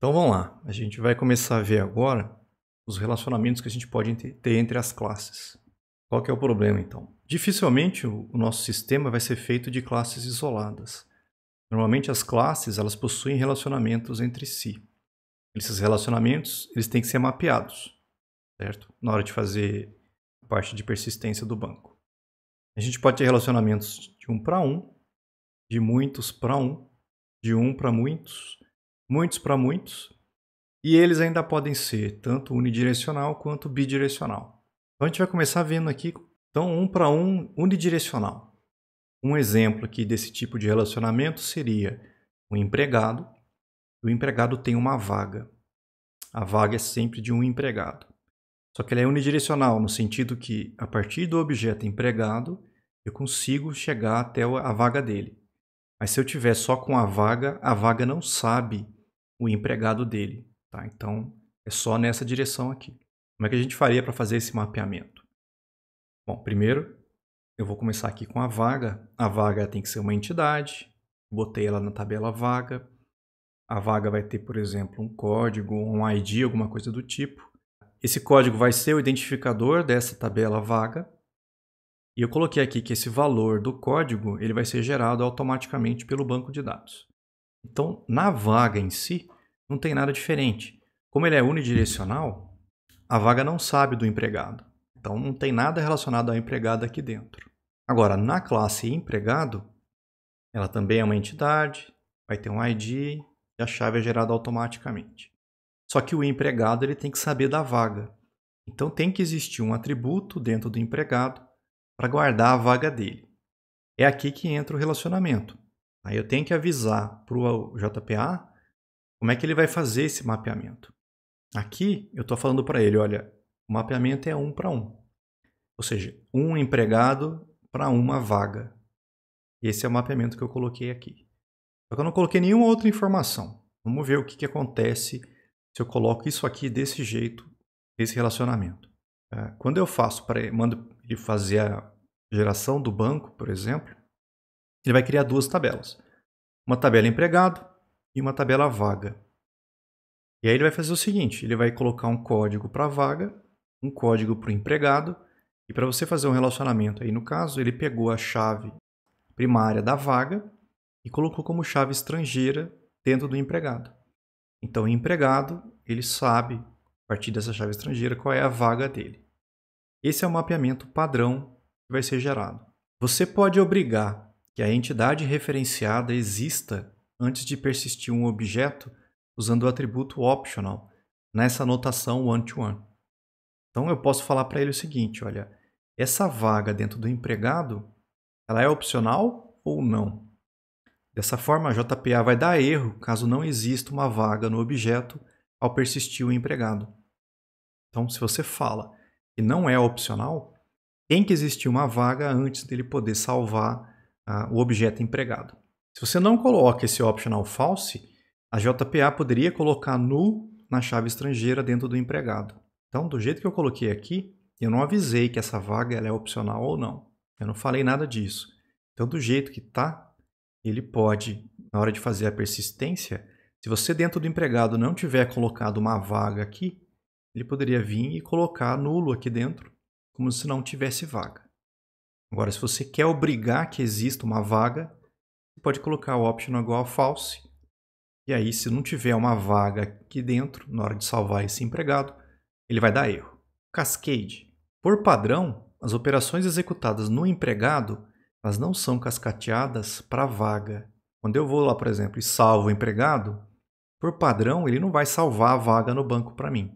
Então vamos lá, a gente vai começar a ver agora os relacionamentos que a gente pode ter entre as classes. Qual que é o problema então? Dificilmente o nosso sistema vai ser feito de classes isoladas. Normalmente as classes elas possuem relacionamentos entre si. Esses relacionamentos eles têm que ser mapeados, certo? Na hora de fazer a parte de persistência do banco. A gente pode ter relacionamentos de 1 para 1, de muitos para 1, de 1 para muitos para muitos. E eles ainda podem ser tanto unidirecional quanto bidirecional. Então a gente vai começar vendo aqui, então 1 para 1 unidirecional. Um exemplo aqui desse tipo de relacionamento seria um empregado. O empregado tem uma vaga. A vaga é sempre de um empregado. Só que ela é unidirecional no sentido que a partir do objeto empregado eu consigo chegar até a vaga dele. Mas se eu tiver só com a vaga não sabe o empregado dele. Tá? Então, é só nessa direção aqui. Como é que a gente faria para fazer esse mapeamento? Bom, primeiro, eu vou começar aqui com a vaga. A vaga tem que ser uma entidade. Botei ela na tabela vaga. A vaga vai ter, por exemplo, um código, um ID, alguma coisa do tipo. Esse código vai ser o identificador dessa tabela vaga. E eu coloquei aqui que esse valor do código ele vai ser gerado automaticamente pelo banco de dados. Então, na vaga em si, não tem nada diferente. Como ele é unidirecional, a vaga não sabe do empregado. Então, não tem nada relacionado ao empregado aqui dentro. Agora, na classe empregado, ela também é uma entidade, vai ter um ID e a chave é gerada automaticamente. Só que o empregado ele tem que saber da vaga. Então, tem que existir um atributo dentro do empregado para guardar a vaga dele. É aqui que entra o relacionamento. Aí eu tenho que avisar para o JPA como é que ele vai fazer esse mapeamento. Aqui eu estou falando para ele, olha, o mapeamento é 1 para 1. Ou seja, um empregado para uma vaga. Esse é o mapeamento que eu coloquei aqui. Só que eu não coloquei nenhuma outra informação. Vamos ver o que acontece se eu coloco isso aqui desse jeito, esse relacionamento. Quando eu mando ele fazer a geração do banco, por exemplo, ele vai criar duas tabelas. Uma tabela empregado e uma tabela vaga. E aí ele vai fazer o seguinte, ele vai colocar um código para a vaga, um código para o empregado, e para você fazer um relacionamento aí no caso, ele pegou a chave primária da vaga e colocou como chave estrangeira dentro do empregado. Então o empregado, ele sabe, a partir dessa chave estrangeira, qual é a vaga dele. Esse é o mapeamento padrão que vai ser gerado. Você pode obrigar que a entidade referenciada exista antes de persistir um objeto usando o atributo optional nessa notação one-to-one. Então eu posso falar para ele o seguinte, olha, essa vaga dentro do empregado, ela é opcional ou não? Dessa forma, a JPA vai dar erro caso não exista uma vaga no objeto ao persistir o empregado. Então, se você fala que não é opcional, tem que existir uma vaga antes dele poder salvar o objeto empregado. Se você não coloca esse optional false, a JPA poderia colocar null na chave estrangeira dentro do empregado. Então, do jeito que eu coloquei aqui, eu não avisei que essa vaga ela é opcional ou não. Eu não falei nada disso. Então, do jeito que está, ele pode, na hora de fazer a persistência, se você dentro do empregado não tiver colocado uma vaga aqui, ele poderia vir e colocar nulo aqui dentro, como se não tivesse vaga. Agora, se você quer obrigar que exista uma vaga, você pode colocar o optional igual a false. E aí, se não tiver uma vaga aqui dentro, na hora de salvar esse empregado, ele vai dar erro. Cascade. Por padrão, as operações executadas no empregado, elas não são cascateadas para a vaga. Quando eu vou lá, por exemplo, e salvo o empregado, por padrão, ele não vai salvar a vaga no banco para mim.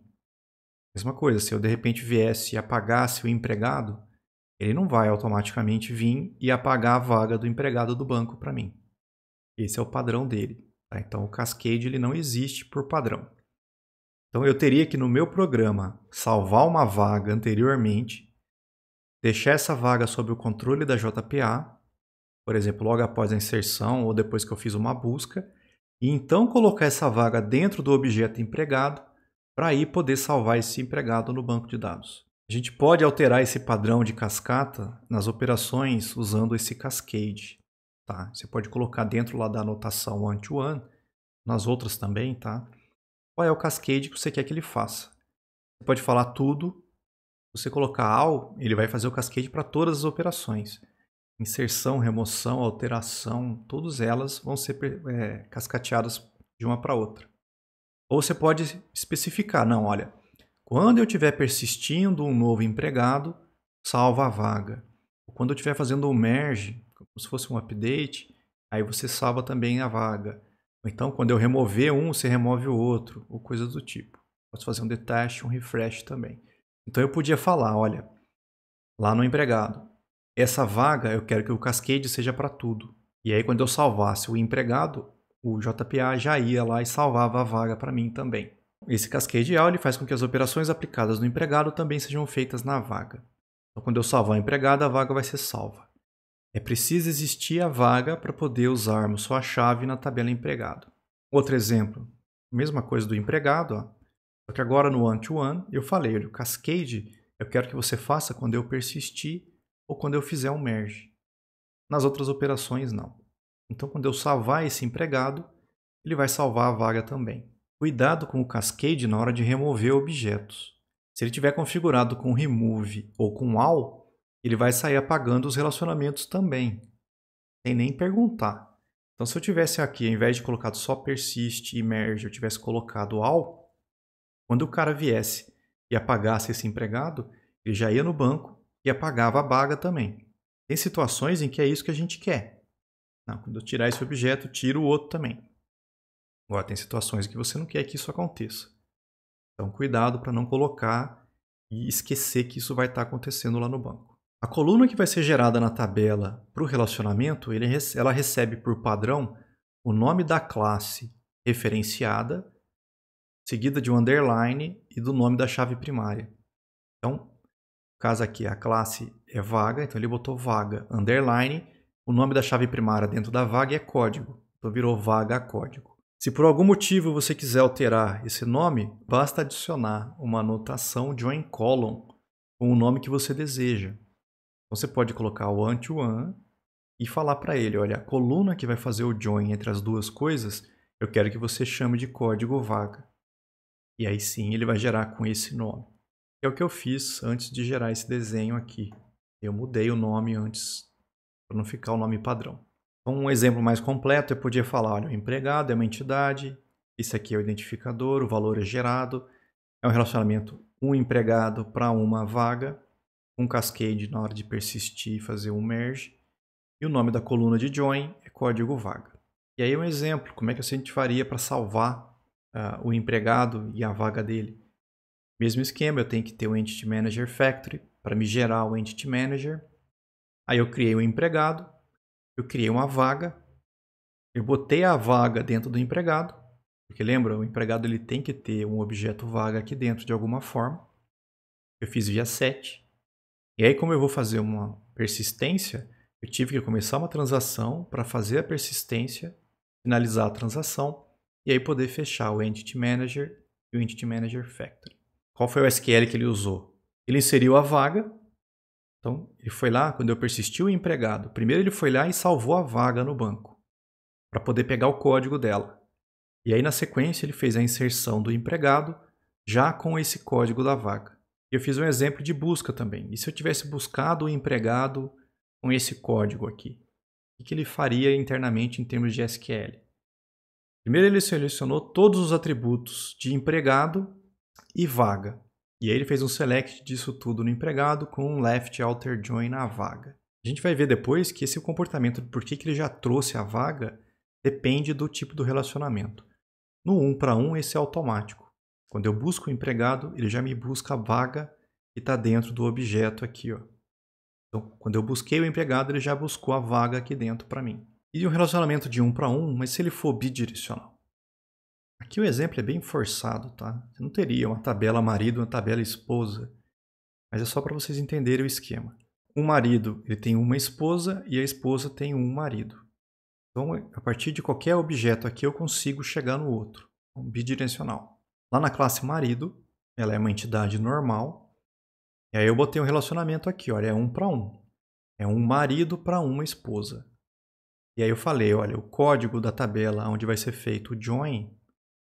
Mesma coisa, se eu de repente viesse e apagasse o empregado, ele não vai automaticamente vir e apagar a vaga do empregado do banco para mim. Esse é o padrão dele. Tá? Então, o Cascade ele não existe por padrão. Então, eu teria que, no meu programa, salvar uma vaga anteriormente, deixar essa vaga sob o controle da JPA, por exemplo, logo após a inserção ou depois que eu fiz uma busca, e então colocar essa vaga dentro do objeto empregado para aí poder salvar esse empregado no banco de dados. A gente pode alterar esse padrão de cascata nas operações usando esse cascade. Tá? Você pode colocar dentro lá da anotação one-to-one, nas outras também, tá? qual é o cascade que você quer que ele faça. Você pode falar tudo. Se você colocar all, ele vai fazer o cascade para todas as operações. Inserção, remoção, alteração, todas elas vão ser cascateadas de uma para outra. Ou você pode especificar, não, olha, quando eu estiver persistindo um novo empregado, salva a vaga. Quando eu estiver fazendo um merge, como se fosse um update, aí você salva também a vaga. Ou então, quando eu remover um, você remove o outro, ou coisa do tipo. Posso fazer um detach, um refresh também. Então eu podia falar, olha, lá no empregado, essa vaga eu quero que o cascade seja para tudo. E aí quando eu salvasse o empregado, o JPA já ia lá e salvava a vaga para mim também. Esse cascade all ele faz com que as operações aplicadas no empregado também sejam feitas na vaga. Então quando eu salvar o empregado, a vaga vai ser salva. É preciso existir a vaga para poder usarmos só a chave na tabela empregado. Outro exemplo, mesma coisa do empregado, ó. Só que agora no one-to-one eu falei, olha, o cascade eu quero que você faça quando eu persistir ou quando eu fizer um merge. Nas outras operações, não. Então, quando eu salvar esse empregado, ele vai salvar a vaga também. Cuidado com o cascade na hora de remover objetos. Se ele tiver configurado com remove ou com all, ele vai sair apagando os relacionamentos também, sem nem perguntar. Então, se eu tivesse aqui, ao invés de colocado só persist e merge, eu tivesse colocado all, quando o cara viesse e apagasse esse empregado, ele já ia no banco e apagava a vaga também. Tem situações em que é isso que a gente quer. Não, quando eu tirar esse objeto, tiro o outro também. Agora, tem situações em que você não quer que isso aconteça. Então, cuidado para não colocar e esquecer que isso vai estar acontecendo lá no banco. A coluna que vai ser gerada na tabela para o relacionamento, ela recebe por padrão o nome da classe referenciada, seguida de um underline e do nome da chave primária. Então, no caso aqui, a classe é vaga, então ele botou vaga, underline, o nome da chave primária dentro da vaga é código, então virou vaga código. Se por algum motivo você quiser alterar esse nome, basta adicionar uma anotação join column com o nome que você deseja. Então você pode colocar o one-to-one e falar para ele, olha, a coluna que vai fazer o join entre as duas coisas, eu quero que você chame de código vaga. E aí sim ele vai gerar com esse nome. É o que eu fiz antes de gerar esse desenho aqui. Eu mudei o nome antes, para não ficar o nome padrão. Então, um exemplo mais completo, eu podia falar, olha, o empregado é uma entidade, esse aqui é o identificador, o valor é gerado, é um relacionamento um empregado para uma vaga, um cascade na hora de persistir e fazer um merge, e o nome da coluna de join é código vaga. E aí um exemplo, como é que a gente faria para salvar o empregado e a vaga dele? Mesmo esquema, eu tenho que ter o Entity Manager Factory para me gerar o Entity Manager. Aí eu criei um empregado, eu criei uma vaga, eu botei a vaga dentro do empregado, porque lembra, o empregado ele tem que ter um objeto vaga aqui dentro de alguma forma. Eu fiz via set. E aí, como eu vou fazer uma persistência, eu tive que começar uma transação para fazer a persistência, finalizar a transação e aí poder fechar o Entity Manager e o Entity Manager Factory. Qual foi o SQL que ele usou? Ele inseriu a vaga. Então, ele foi lá, quando eu persisti o empregado, primeiro ele foi lá e salvou a vaga no banco, para poder pegar o código dela. E aí, na sequência, ele fez a inserção do empregado, já com esse código da vaga. Eu fiz um exemplo de busca também. E se eu tivesse buscado o empregado com esse código aqui? O que ele faria internamente em termos de SQL? Primeiro, ele selecionou todos os atributos de empregado e vaga. E aí ele fez um select disso tudo no empregado com um left alter join na vaga. A gente vai ver depois que esse comportamento, por que ele já trouxe a vaga, depende do tipo do relacionamento. No 1 para 1, esse é automático. Quando eu busco o empregado, ele já me busca a vaga que está dentro do objeto aqui. Ó. Então, quando eu busquei o empregado, ele já buscou a vaga aqui dentro para mim. E um relacionamento de 1 para 1, mas se ele for bidirecional? Aqui o exemplo é bem forçado, tá? Você não teria uma tabela marido e uma tabela esposa. Mas é só para vocês entenderem o esquema. Um marido ele tem uma esposa e a esposa tem um marido. Então, a partir de qualquer objeto aqui, eu consigo chegar no outro. Então, bidirecional. Lá na classe marido, ela é uma entidade normal. E aí eu botei um relacionamento aqui, olha, é 1 para 1. É um marido para uma esposa. E aí eu falei, olha, o código da tabela onde vai ser feito o join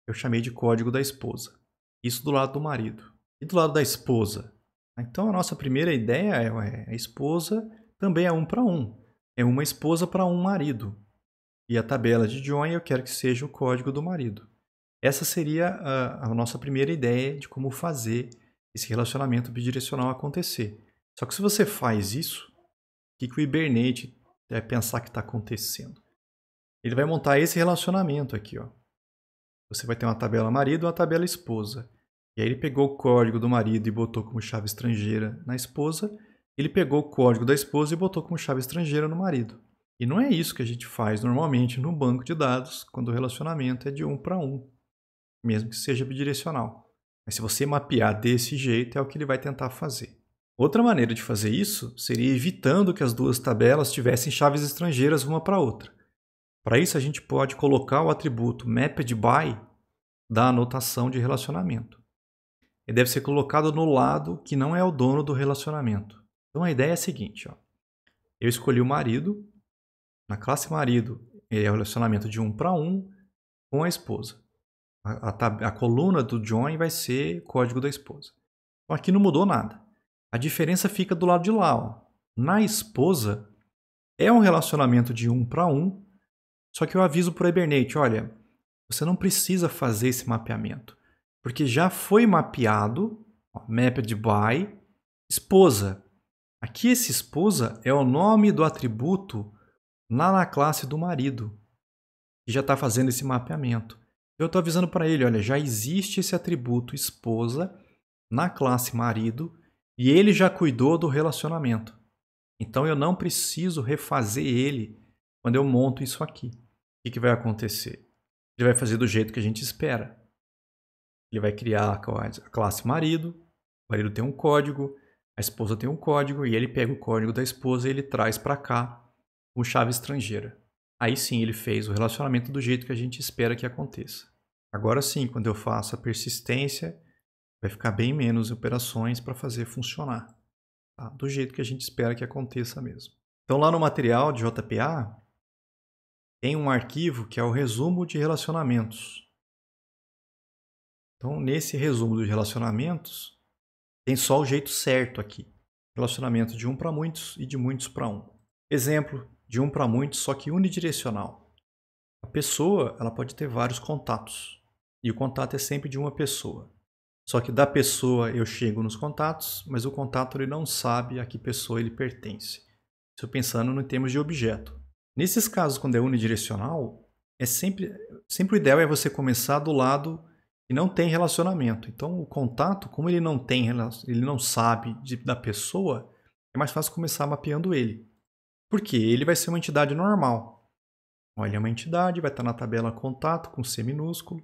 eu chamei de código da esposa. Isso do lado do marido. E do lado da esposa? Então a nossa primeira ideia é a esposa também é 1 para 1. É uma esposa para um marido. E a tabela de join eu quero que seja o código do marido. Essa seria a nossa primeira ideia de como fazer esse relacionamento bidirecional acontecer. Só que se você faz isso, o que o Hibernate deve pensar que está acontecendo? Ele vai montar esse relacionamento aqui. Ó. Você vai ter uma tabela marido e uma tabela esposa. E aí ele pegou o código do marido e botou como chave estrangeira na esposa. Ele pegou o código da esposa e botou como chave estrangeira no marido. E não é isso que a gente faz normalmente no banco de dados, quando o relacionamento é de 1 para 1, mesmo que seja bidirecional. Mas se você mapear desse jeito, é o que ele vai tentar fazer. Outra maneira de fazer isso seria evitando que as duas tabelas tivessem chaves estrangeiras uma para a outra. Para isso, a gente pode colocar o atributo MappedBy da anotação de relacionamento. Ele deve ser colocado no lado que não é o dono do relacionamento. Então, a ideia é a seguinte. Ó. Eu escolhi o marido. Na classe marido, é o relacionamento de 1 para 1 com a esposa. A coluna do join vai ser código da esposa. Então, aqui não mudou nada. A diferença fica do lado de lá. Ó. Na esposa, é um relacionamento de 1 para 1, só que eu aviso para o Hibernate, olha, você não precisa fazer esse mapeamento, porque já foi mapeado, ó, mapped by, esposa. Aqui esse esposa é o nome do atributo lá na classe do marido, que já está fazendo esse mapeamento. Eu estou avisando para ele, olha, já existe esse atributo esposa na classe marido e ele já cuidou do relacionamento. Então eu não preciso refazer ele quando eu monto isso aqui. O que vai acontecer? Ele vai fazer do jeito que a gente espera. Ele vai criar a classe marido, o marido tem um código, a esposa tem um código, e ele pega o código da esposa e ele traz para cá com chave estrangeira. Aí sim ele fez o relacionamento do jeito que a gente espera que aconteça. Agora sim, quando eu faço a persistência, vai ficar bem menos operações para fazer funcionar. Tá? Do jeito que a gente espera que aconteça mesmo. Então lá no material de JPA, tem um arquivo que é o resumo de relacionamentos. Então, nesse resumo dos relacionamentos, tem só o jeito certo aqui. Relacionamento de 1 para muitos e de muitos para 1. Exemplo de 1 para muitos, só que unidirecional. A pessoa ela pode ter vários contatos. E o contato é sempre de uma pessoa. Só que da pessoa eu chego nos contatos, mas o contato ele não sabe a que pessoa ele pertence. Isso pensando em termos de objeto. Nesses casos, quando é unidirecional, é sempre o ideal é você começar do lado que não tem relacionamento. Então, o contato, como ele não sabe da pessoa, é mais fácil começar mapeando ele. Por quê? Ele vai ser uma entidade normal. Olha, é uma entidade, vai estar na tabela contato com C minúsculo.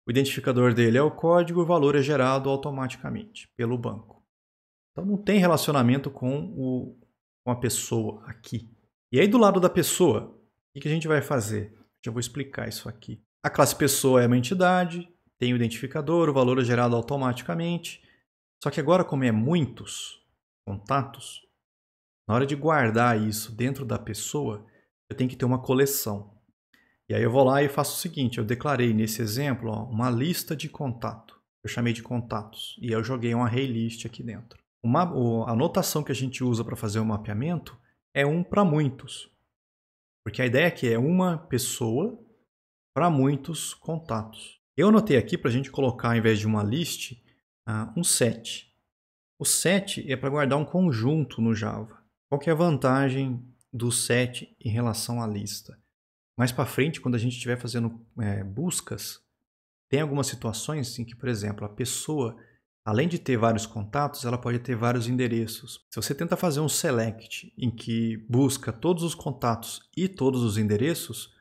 O identificador dele é o código, o valor é gerado automaticamente pelo banco. Então, não tem relacionamento com a pessoa aqui. E aí, do lado da pessoa, o que a gente vai fazer? Já vou explicar isso aqui. A classe pessoa é uma entidade, tem o identificador, o valor é gerado automaticamente. Só que agora, como é muitos contatos, na hora de guardar isso dentro da pessoa, eu tenho que ter uma coleção. E aí eu vou lá e faço o seguinte, eu declarei nesse exemplo ó, uma lista de contato. Eu chamei de contatos e eu joguei um array list aqui dentro. A anotação que a gente usa para fazer o mapeamento é 1 para muitos. Porque a ideia aqui é uma pessoa para muitos contatos. Eu anotei aqui para a gente colocar, ao invés de uma list, um set. O set é para guardar um conjunto no Java. Qual que é a vantagem do set em relação à lista? Mais para frente, quando a gente estiver fazendo buscas, tem algumas situações em que, por exemplo, a pessoa, além de ter vários contatos, ela pode ter vários endereços. Se você tenta fazer um select em que busca todos os contatos e todos os endereços,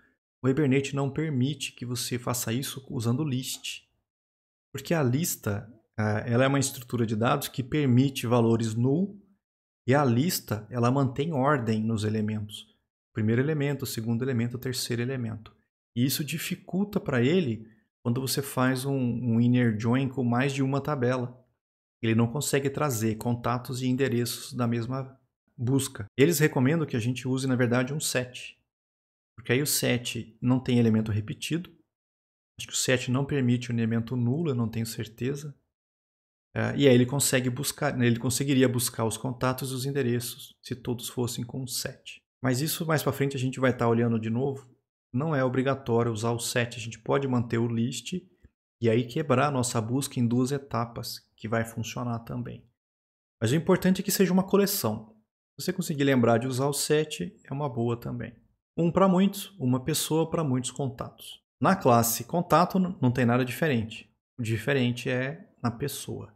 o Hibernate não permite que você faça isso usando list. Porque a lista ela é uma estrutura de dados que permite valores null e a lista ela mantém ordem nos elementos. O primeiro elemento, o segundo elemento, o terceiro elemento. E isso dificulta para ele quando você faz um inner join com mais de uma tabela. Ele não consegue trazer contatos e endereços da mesma busca. Eles recomendam que a gente use, na verdade, um set. Porque aí o set não tem elemento repetido. Acho que o 7 não permite o elemento nulo, eu não tenho certeza. E aí ele consegue buscar, ele conseguiria buscar os contatos e os endereços se todos fossem com 7. Mas isso mais para frente a gente vai estar olhando de novo. Não é obrigatório usar o 7, a gente pode manter o list e aí quebrar a nossa busca em 2 etapas, que vai funcionar também. Mas o importante é que seja uma coleção. Se você conseguir lembrar de usar o 7, é uma boa também. Um para muitos, uma pessoa para muitos contatos. Na classe contato não tem nada diferente. O diferente é na pessoa.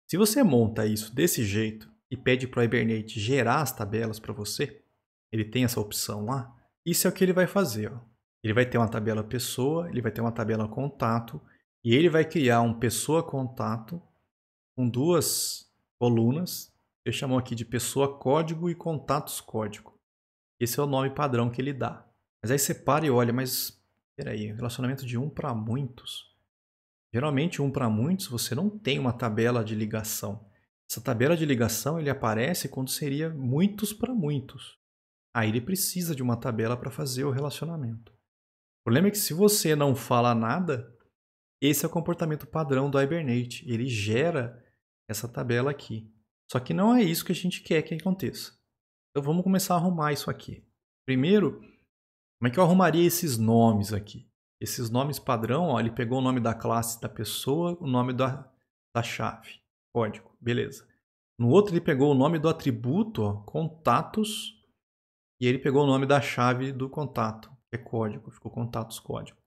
Se você monta isso desse jeito e pede para o Hibernate gerar as tabelas para você, ele tem essa opção lá, isso é o que ele vai fazer. Ó. Ele vai ter uma tabela pessoa, ele vai ter uma tabela contato, e ele vai criar um pessoa contato com 2 colunas. Ele chamou aqui de pessoa código e contatos código. Esse é o nome padrão que ele dá. Mas aí você para e olha, mas peraí, relacionamento de um para muitos. Geralmente, um para muitos, você não tem uma tabela de ligação. Essa tabela de ligação ele aparece quando seria muitos para muitos. Aí ele precisa de uma tabela para fazer o relacionamento. O problema é que se você não fala nada, esse é o comportamento padrão do Hibernate. Ele gera essa tabela aqui. Só que não é isso que a gente quer que aconteça. Então vamos começar a arrumar isso aqui. Primeiro, como é que eu arrumaria esses nomes aqui? Esses nomes padrão, ó, ele pegou o nome da classe da pessoa, o nome da chave, código, beleza. No outro ele pegou o nome do atributo, ó, contatos, e ele pegou o nome da chave do contato, que é código, ficou contatos código.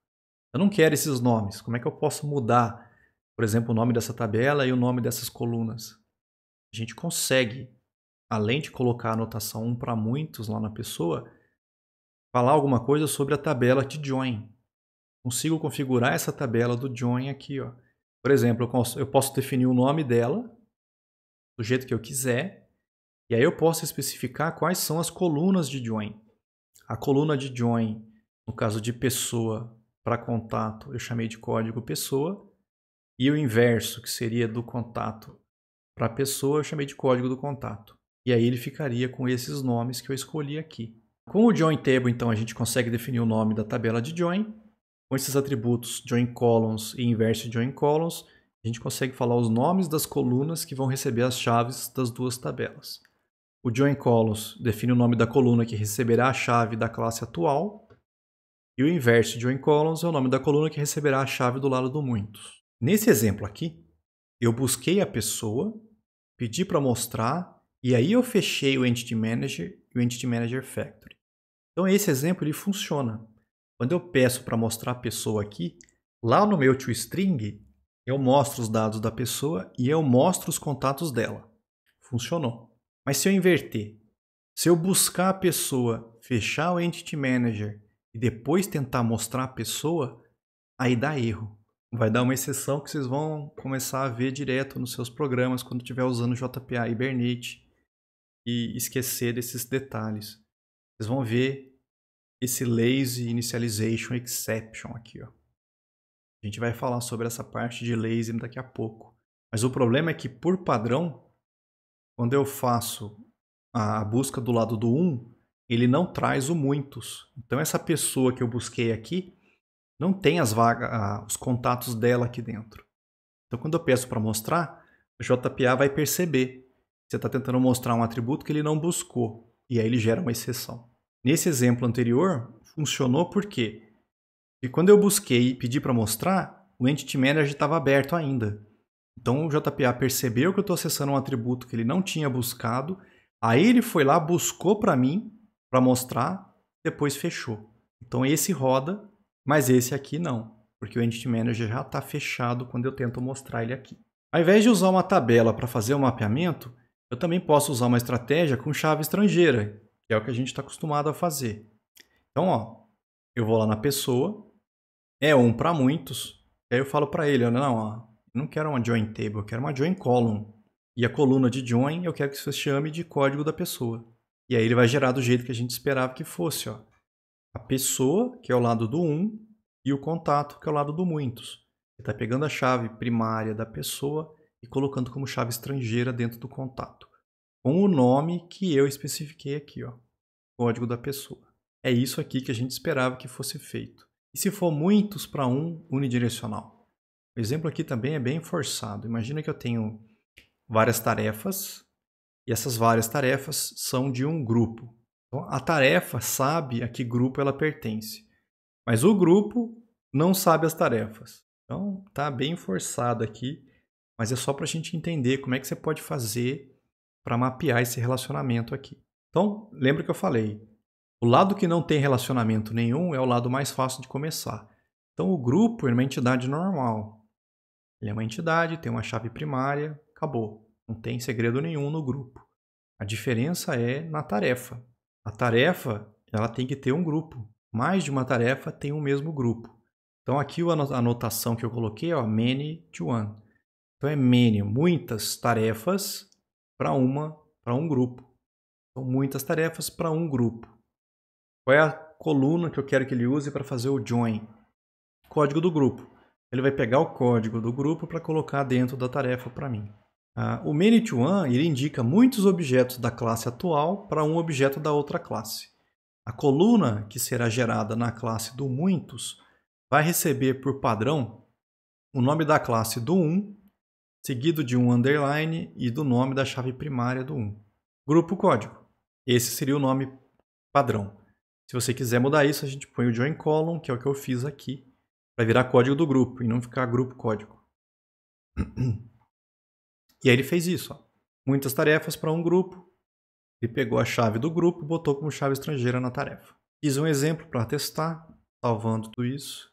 Eu não quero esses nomes, como é que eu posso mudar, por exemplo, o nome dessa tabela e o nome dessas colunas? A gente consegue, além de colocar a anotação 1 para muitos lá na pessoa, falar alguma coisa sobre a tabela de join. Consigo configurar essa tabela do join aqui. Ó. Por exemplo, eu posso definir o nome dela do jeito que eu quiser. E aí eu posso especificar quais são as colunas de join. A coluna de join, no caso de pessoa para contato, eu chamei de código pessoa. E o inverso, que seria do contato para pessoa, eu chamei de código do contato. E aí ele ficaria com esses nomes que eu escolhi aqui. Com o join table, então, a gente consegue definir o nome da tabela de join. Com esses atributos join columns e inverse join columns, a gente consegue falar os nomes das colunas que vão receber as chaves das 2 tabelas. O join columns define o nome da coluna que receberá a chave da classe atual. E o inverse join columns é o nome da coluna que receberá a chave do lado do muitos. Nesse exemplo aqui, eu busquei a pessoa, pedi para mostrar, e aí eu fechei o Entity Manager e o Entity Manager Factory. Então esse exemplo ele funciona. Quando eu peço para mostrar a pessoa aqui, lá no meu toString, eu mostro os dados da pessoa e eu mostro os contatos dela. Funcionou. Mas se eu inverter, se eu buscar a pessoa, fechar o Entity Manager e depois tentar mostrar a pessoa, aí dá erro. Vai dar uma exceção que vocês vão começar a ver direto nos seus programas quando estiver usando JPA Hibernate e esquecer desses detalhes. Vocês vão ver esse Lazy Initialization Exception aqui. Ó. A gente vai falar sobre essa parte de lazy daqui a pouco. Mas o problema é que, por padrão, quando eu faço a busca do lado do 1, ele não traz o muitos. Então essa pessoa que eu busquei aqui não tem as vagas, os contatos dela aqui dentro. Então quando eu peço para mostrar, o JPA vai perceber que você está tentando mostrar um atributo que ele não buscou. E aí ele gera uma exceção. Nesse exemplo anterior, funcionou por quê? Porque quando eu busquei e pedi para mostrar, o Entity Manager estava aberto ainda. Então o JPA percebeu que eu estou acessando um atributo que ele não tinha buscado, aí ele foi lá, buscou para mim, para mostrar, depois fechou. Então esse roda, mas esse aqui não, porque o Entity Manager já está fechado quando eu tento mostrar ele aqui. Ao invés de usar uma tabela para fazer o mapeamento, eu também posso usar uma estratégia com chave estrangeira, que é o que a gente está acostumado a fazer. Então, ó, eu vou lá na pessoa, é um para muitos, e aí eu falo para ele, não, ó, eu não quero uma join table, eu quero uma join column. E a coluna de join eu quero que você chame de código da pessoa. E aí ele vai gerar do jeito que a gente esperava que fosse, ó. A pessoa, que é o lado do 1, e o contato, que é o lado do muitos. Ele está pegando a chave primária da pessoa e colocando como chave estrangeira dentro do contato. Com o nome que eu especifiquei aqui, ó. Código da pessoa. É isso aqui que a gente esperava que fosse feito. E se for muitos para um unidirecional? O exemplo aqui também é bem forçado. Imagina que eu tenho várias tarefas e essas várias tarefas são de um grupo. Então, a tarefa sabe a que grupo ela pertence, mas o grupo não sabe as tarefas. Então, tá bem forçado aqui, mas é só para a gente entender como é que você pode fazer para mapear esse relacionamento aqui. Então, lembra que eu falei, o lado que não tem relacionamento nenhum é o lado mais fácil de começar. Então, o grupo é uma entidade normal. Ele é uma entidade, tem uma chave primária, acabou. Não tem segredo nenhum no grupo. A diferença é na tarefa. A tarefa, ela tem que ter um grupo. Mais de uma tarefa tem o mesmo grupo. Então, aqui a anotação que eu coloquei é many to one. Então, é many, muitas tarefas para um grupo. Então, muitas tarefas para um grupo. Qual é a coluna que eu quero que ele use para fazer o join? Código do grupo. Ele vai pegar o código do grupo para colocar dentro da tarefa para mim. O many to one ele indica muitos objetos da classe atual para um objeto da outra classe. A coluna que será gerada na classe do muitos vai receber por padrão o nome da classe do 1, seguido de um underline e do nome da chave primária do 1. Grupo código. Esse seria o nome padrão. Se você quiser mudar isso, a gente põe o join column, que é o que eu fiz aqui, para virar código do grupo e não ficar grupo código. E aí ele fez isso. Ó. Muitas tarefas para um grupo. Ele pegou a chave do grupo e botou como chave estrangeira na tarefa. Fiz um exemplo para testar, salvando tudo isso.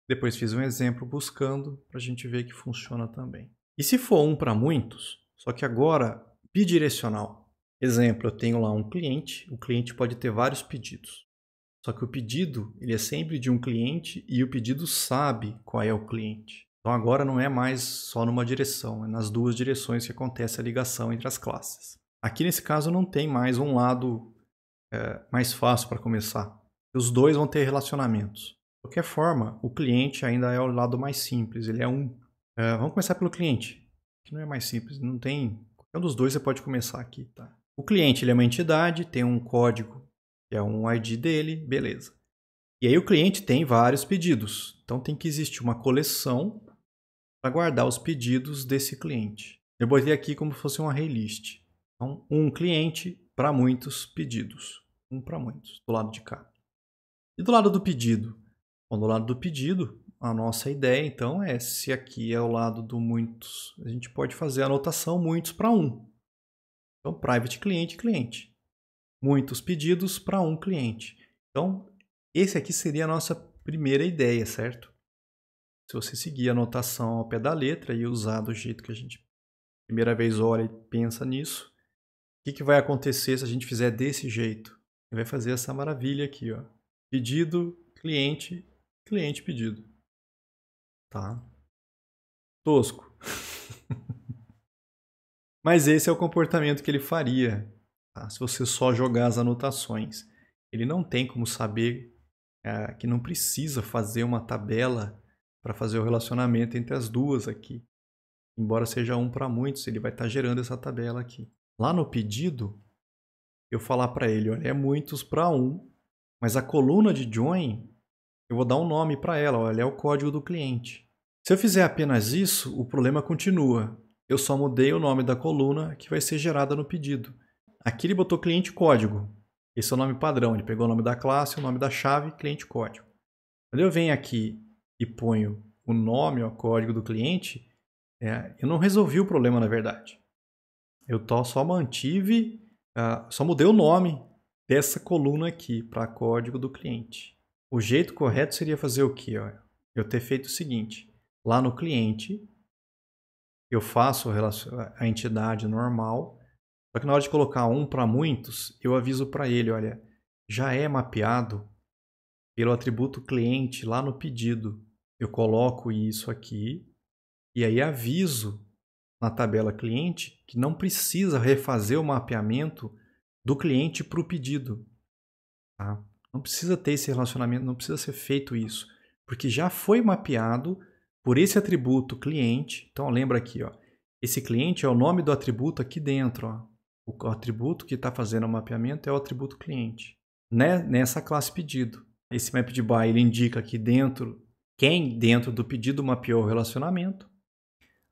Depois fiz um exemplo buscando para a gente ver que funciona também. E se for um para muitos, só que agora bidirecional. Exemplo, eu tenho lá um cliente. O cliente pode ter vários pedidos. Só que o pedido ele é sempre de um cliente e o pedido sabe qual é o cliente. Então agora não é mais só numa direção, é nas duas direções que acontece a ligação entre as classes. Aqui nesse caso não tem mais um lado mais fácil para começar. Os dois vão ter relacionamentos. De qualquer forma, o cliente ainda é o lado mais simples, ele é um. Vamos começar pelo cliente, que não é mais simples, não tem... Qualquer um dos dois você pode começar aqui. Tá? O cliente ele é uma entidade, tem um código, que é um ID dele, beleza. E aí o cliente tem vários pedidos, então tem que existir uma coleção para guardar os pedidos desse cliente. Eu botei aqui como se fosse um array list. Então, um cliente para muitos pedidos. Um para muitos, do lado de cá. E do lado do pedido? Bom, do lado do pedido, a nossa ideia, então, é se aqui é o lado do muitos, a gente pode fazer a anotação muitos para um. Então, private cliente, cliente. Muitos pedidos para um cliente. Então, esse aqui seria a nossa primeira ideia, certo? Se você seguir a anotação ao pé da letra e usar do jeito que a gente primeira vez olha e pensa nisso, o que vai acontecer se a gente fizer desse jeito? Ele vai fazer essa maravilha aqui, ó. Pedido, cliente, cliente, pedido. Tá? Tosco. Mas esse é o comportamento que ele faria, tá? Se você só jogar as anotações. Ele não tem como saber que não precisa fazer uma tabela para fazer o relacionamento entre as duas aqui. Embora seja um para muitos, ele vai estar gerando essa tabela aqui. Lá no pedido, eu falar para ele, olha, é muitos para um, mas a coluna de join, eu vou dar um nome para ela, olha, é o código do cliente. Se eu fizer apenas isso, o problema continua. Eu só mudei o nome da coluna que vai ser gerada no pedido. Aqui ele botou cliente código. Esse é o nome padrão, ele pegou o nome da classe, o nome da chave, cliente código. Quando eu venho aqui e ponho o nome, o código do cliente, eu não resolvi o problema, na verdade. Eu só mantive, só mudei o nome dessa coluna aqui para código do cliente. O jeito correto seria fazer o quê? Eu ter feito o seguinte, lá no cliente, eu faço a entidade normal, só que na hora de colocar um para muitos, eu aviso para ele, olha, já é mapeado pelo atributo cliente lá no pedido. Eu coloco isso aqui e aí aviso na tabela cliente que não precisa refazer o mapeamento do cliente para o pedido. Tá? Não precisa ter esse relacionamento, não precisa ser feito isso, porque já foi mapeado por esse atributo cliente. Então lembra aqui, ó, esse cliente é o nome do atributo aqui dentro. Ó. O atributo que está fazendo o mapeamento é o atributo cliente, né? Nessa classe pedido. Esse map de by ele indica aqui dentro quem dentro do pedido mapeou o relacionamento.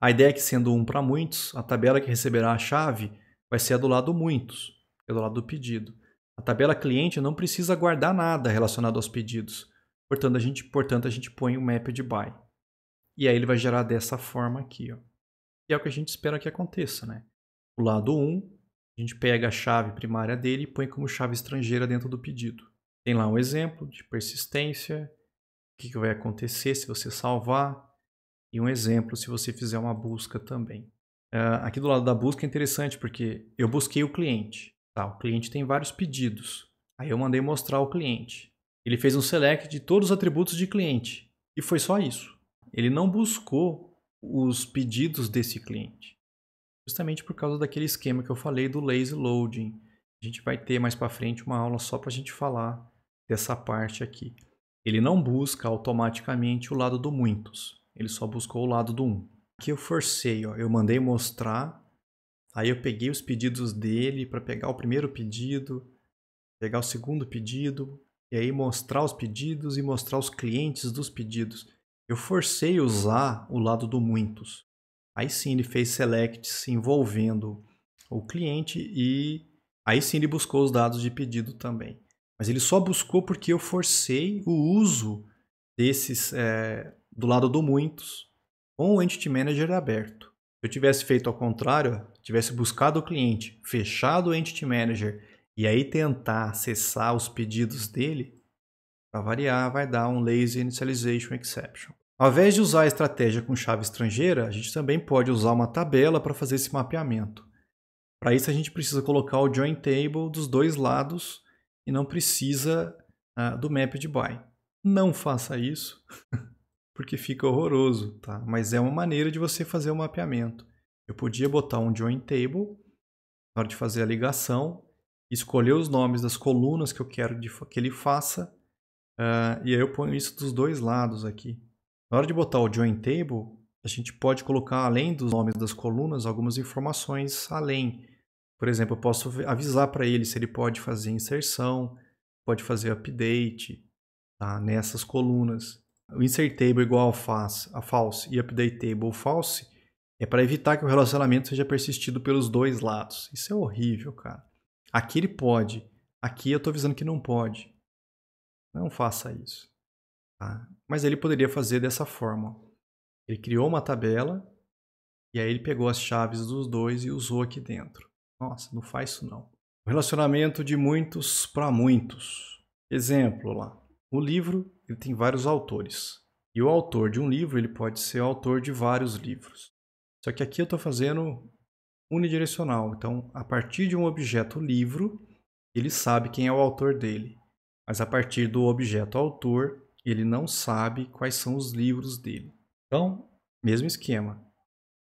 A ideia é que, sendo 1 para muitos, a tabela que receberá a chave vai ser a do lado muitos, que é do lado do pedido. A tabela cliente não precisa guardar nada relacionado aos pedidos. Portanto, a gente põe o map de by. E aí ele vai gerar dessa forma aqui, ó. E é o que a gente espera que aconteça, né? O lado 1, a gente pega a chave primária dele e põe como chave estrangeira dentro do pedido. Tem lá um exemplo de persistência, o que vai acontecer se você salvar, e um exemplo se você fizer uma busca também. Aqui do lado da busca é interessante porque eu busquei o cliente. Tá? O cliente tem vários pedidos. Aí eu mandei mostrar o cliente. Ele fez um select de todos os atributos de cliente. E foi só isso. Ele não buscou os pedidos desse cliente. Justamente por causa daquele esquema que eu falei do lazy loading. A gente vai ter mais para frente uma aula só para a gente falar dessa parte aqui. Ele não busca automaticamente o lado do muitos. Ele só buscou o lado do 1. Aqui eu forcei, ó, eu mandei mostrar. Aí eu peguei os pedidos dele para pegar o primeiro pedido, pegar o segundo pedido, e aí mostrar os pedidos e mostrar os clientes dos pedidos. Eu forcei usar o lado do muitos. Aí sim ele fez selects envolvendo o cliente e aí sim ele buscou os dados de pedido também. Mas ele só buscou porque eu forcei o uso desses do lado do muitos com o Entity Manager aberto. Se eu tivesse feito ao contrário, tivesse buscado o cliente, fechado o Entity Manager e aí tentar acessar os pedidos dele, para variar, vai dar um Lazy Initialization Exception. Ao invés de usar a estratégia com chave estrangeira, a gente também pode usar uma tabela para fazer esse mapeamento. Para isso, a gente precisa colocar o Join Table dos dois lados e não precisa do map de by. Não faça isso, porque fica horroroso, tá? Mas é uma maneira de você fazer o mapeamento. Eu podia botar um Join Table na hora de fazer a ligação, escolher os nomes das colunas que eu quero que ele faça, e aí eu ponho isso dos dois lados aqui. Na hora de botar o Join Table, a gente pode colocar, além dos nomes das colunas, algumas informações além. Por exemplo, eu posso avisar para ele se ele pode fazer inserção, pode fazer update, tá, nessas colunas. O Insert Table igual a false e Update Table false é para evitar que o relacionamento seja persistido pelos dois lados. Isso é horrível, cara. Aqui ele pode, aqui eu estou avisando que não pode. Não faça isso. Tá? Mas ele poderia fazer dessa forma. Ele criou uma tabela e aí ele pegou as chaves dos dois e usou aqui dentro. Nossa, não faz isso não. O relacionamento de muitos para muitos. Exemplo lá. O livro ele tem vários autores. E o autor de um livro ele pode ser o autor de vários livros. Só que aqui eu estou fazendo unidirecional. Então, a partir de um objeto livro, ele sabe quem é o autor dele. Mas a partir do objeto autor, ele não sabe quais são os livros dele. Então, mesmo esquema.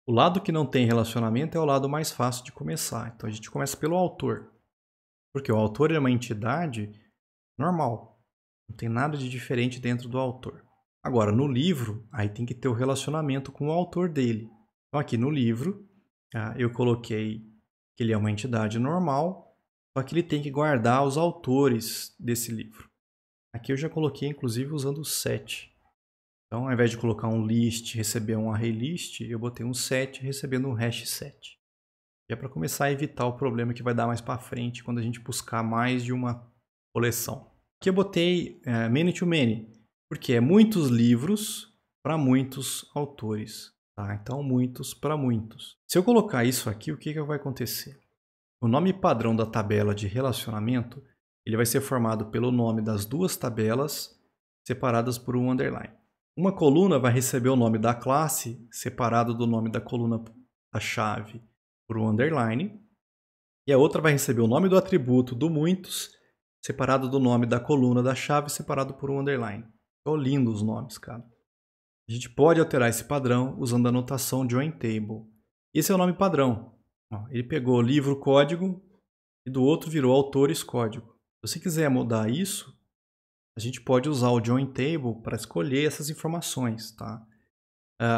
O lado que não tem relacionamento é o lado mais fácil de começar. Então, a gente começa pelo autor. Porque o autor é uma entidade normal. Não tem nada de diferente dentro do autor. Agora, no livro, aí tem que ter o relacionamento com o autor dele. Então, aqui no livro, eu coloquei que ele é uma entidade normal, só que ele tem que guardar os autores desse livro. Aqui eu já coloquei, inclusive, usando o set. Então, ao invés de colocar um list, receber um array list, eu botei um set recebendo um hash set. E é para começar a evitar o problema que vai dar mais para frente quando a gente buscar mais de uma coleção. Aqui eu botei many to many, porque é muitos livros para muitos autores. Tá? Então, muitos para muitos. Se eu colocar isso aqui, o que vai acontecer? O nome padrão da tabela de relacionamento ele vai ser formado pelo nome das duas tabelas separadas por um underline. Uma coluna vai receber o nome da classe separado do nome da coluna da chave por um underline. E a outra vai receber o nome do atributo do muitos separado do nome da coluna da chave separado por um underline. Ficou lindo os nomes, cara. A gente pode alterar esse padrão usando a notação Join Table. Esse é o nome padrão. Ele pegou livro código e do outro virou autores código. Se você quiser mudar isso, a gente pode usar o Join Table para escolher essas informações. Tá?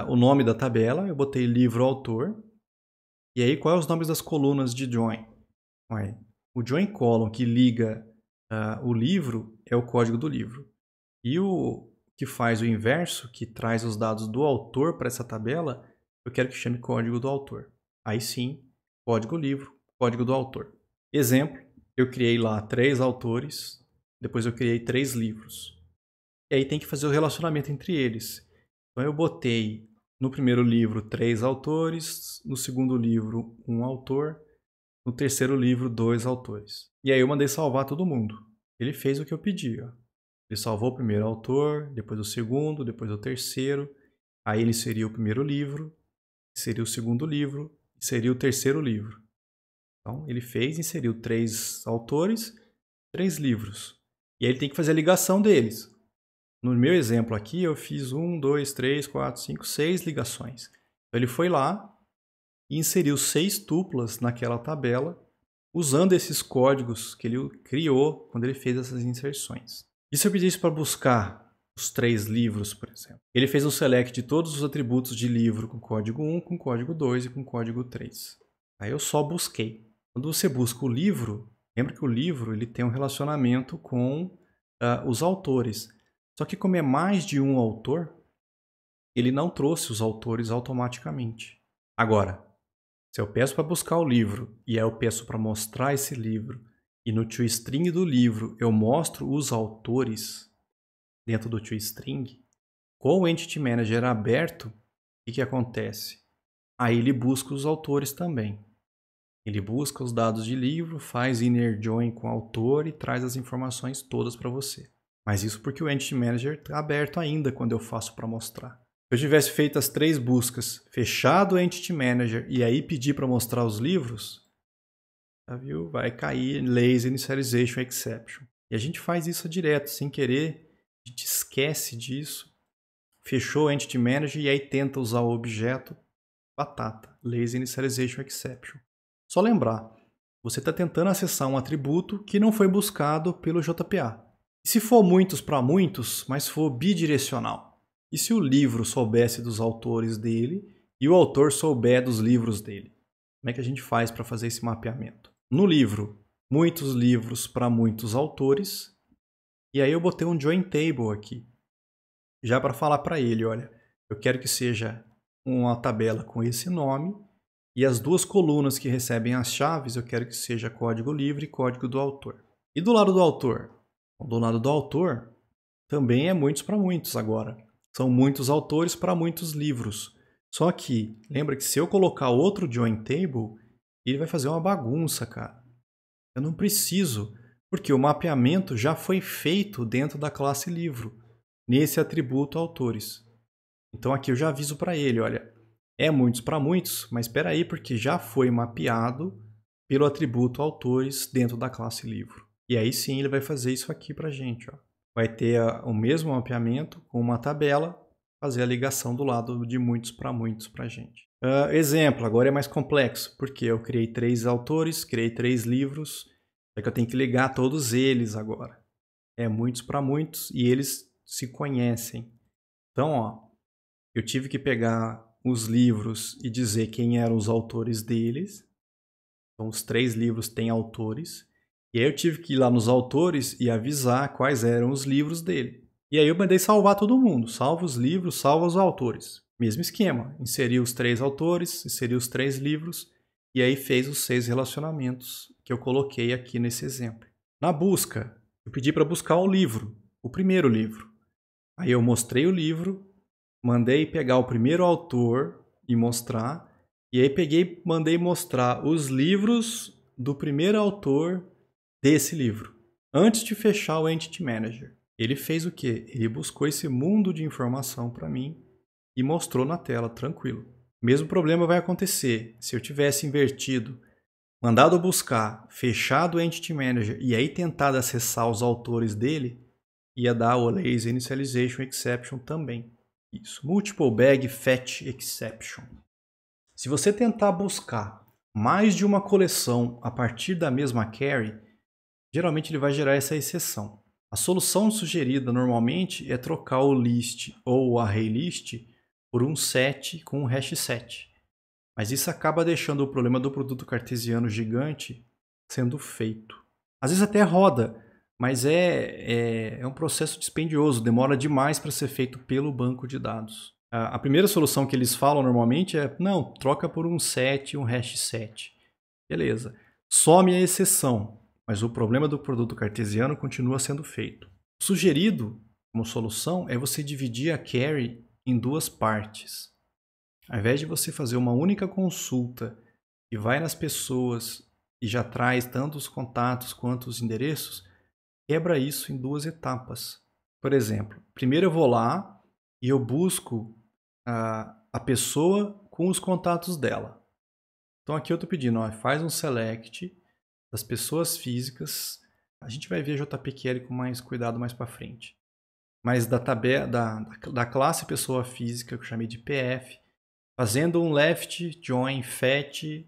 O nome da tabela, eu botei livro autor. E aí, quais os nomes das colunas de Join? O Join Column que liga o livro é o código do livro. E o que faz o inverso, que traz os dados do autor para essa tabela, eu quero que chame código do autor. Aí sim, código livro, código do autor. Exemplo, eu criei lá 3 autores, depois eu criei 3 livros. E aí tem que fazer o relacionamento entre eles. Então eu botei no primeiro livro 3 autores, no segundo livro 1 autor, no terceiro livro 2 autores. E aí eu mandei salvar todo mundo. Ele fez o que eu pedi, ó. Ele salvou o primeiro autor, depois o segundo, depois o terceiro. Aí ele seria o primeiro livro, seria o segundo livro, e seria o terceiro livro. Então ele fez, inseriu 3 autores, 3 livros. E aí ele tem que fazer a ligação deles. No meu exemplo aqui, eu fiz 1, 2, 3, 4, 5, 6 ligações. Então ele foi lá e inseriu 6 tuplas naquela tabela, usando esses códigos que ele criou quando ele fez essas inserções. E se eu pedisse para buscar os 3 livros, por exemplo? Ele fez um select de todos os atributos de livro com código 1, com código 2 e com código 3. Aí eu só busquei. Quando você busca o livro, lembra que o livro ele tem um relacionamento com os autores. Só que como é mais de um autor, ele não trouxe os autores automaticamente. Agora, se eu peço para buscar o livro e aí eu peço para mostrar esse livro, e no toString do livro eu mostro os autores dentro do toString, com o Entity Manager aberto, o que acontece? Aí ele busca os autores também. Ele busca os dados de livro, faz inner join com o autor e traz as informações todas para você. Mas isso porque o Entity Manager está aberto ainda quando eu faço para mostrar. Se eu tivesse feito as 3 buscas, fechado o Entity Manager e aí pedir para mostrar os livros, já viu? Vai cair Lazy Initialization Exception. E a gente faz isso direto, sem querer, a gente esquece disso, fechou o Entity Manager e aí tenta usar o objeto, batata, Lazy Initialization Exception. Só lembrar, você está tentando acessar um atributo que não foi buscado pelo JPA. E se for muitos para muitos, mas for bidirecional? E se o livro soubesse dos autores dele e o autor souber dos livros dele? Como é que a gente faz para fazer esse mapeamento? No livro, muitos livros para muitos autores. E aí eu botei um join table aqui, já para falar para ele, olha, eu quero que seja uma tabela com esse nome e as 2 colunas que recebem as chaves eu quero que seja código livre e código do autor. E do lado do autor? Do lado do autor também é muitos para muitos agora. São muitos autores para muitos livros. Só que, lembra que se eu colocar outro join table, ele vai fazer uma bagunça, cara. Eu não preciso, porque o mapeamento já foi feito dentro da classe livro, nesse atributo autores. Então aqui eu já aviso para ele, olha, é muitos para muitos, mas espera aí, porque já foi mapeado pelo atributo autores dentro da classe livro. E aí sim ele vai fazer isso aqui para a gente. Ó. Vai ter o mesmo mapeamento com uma tabela, fazer a ligação do lado de muitos para a gente. Exemplo, agora é mais complexo, porque eu criei 3 autores, criei 3 livros, só que eu tenho que ligar todos eles agora. É muitos para muitos e eles se conhecem. Então, ó, eu tive que pegar os livros e dizer quem eram os autores deles. Então, os 3 livros têm autores. E aí eu tive que ir lá nos autores e avisar quais eram os livros dele. E aí eu mandei salvar todo mundo. Salva os livros, salva os autores. Mesmo esquema. Inseri os 3 autores, inseri os 3 livros. E aí fez os 6 relacionamentos que eu coloquei aqui nesse exemplo. Na busca, eu pedi para buscar o livro. O primeiro livro. Aí eu mostrei o livro. Mandei pegar o primeiro autor e mostrar. E aí mandei mostrar os livros do primeiro autor desse livro. Antes de fechar o Entity Manager. Ele fez o quê? Ele buscou esse mundo de informação para mim e mostrou na tela, tranquilo. O mesmo problema vai acontecer se eu tivesse invertido, mandado buscar, fechado o Entity Manager e aí tentado acessar os autores dele, ia dar o Lazy Initialization Exception também. Isso, Multiple Bag Fetch Exception. Se você tentar buscar mais de uma coleção a partir da mesma carry, geralmente ele vai gerar essa exceção. A solução sugerida normalmente é trocar o list ou o array list por um set com um hash set. Mas isso acaba deixando o problema do produto cartesiano gigante sendo feito. Às vezes até roda, Mas é um processo dispendioso, demora demais para ser feito pelo banco de dados. A primeira solução que eles falam normalmente é, não, troca por um set, um hash set. Beleza. Some a exceção, mas o problema do produto cartesiano continua sendo feito. Sugerido como solução é você dividir a query em duas partes. Ao invés de você fazer uma única consulta e vai nas pessoas e já traz tanto os contatos quanto os endereços, quebra isso em duas etapas. Por exemplo, primeiro eu vou lá e eu busco a pessoa com os contatos dela. Então aqui eu estou pedindo, ó, faz um select das pessoas físicas. A gente vai ver JPQL com mais cuidado mais para frente. Mas da classe pessoa física, que eu chamei de PF, fazendo um left join fetch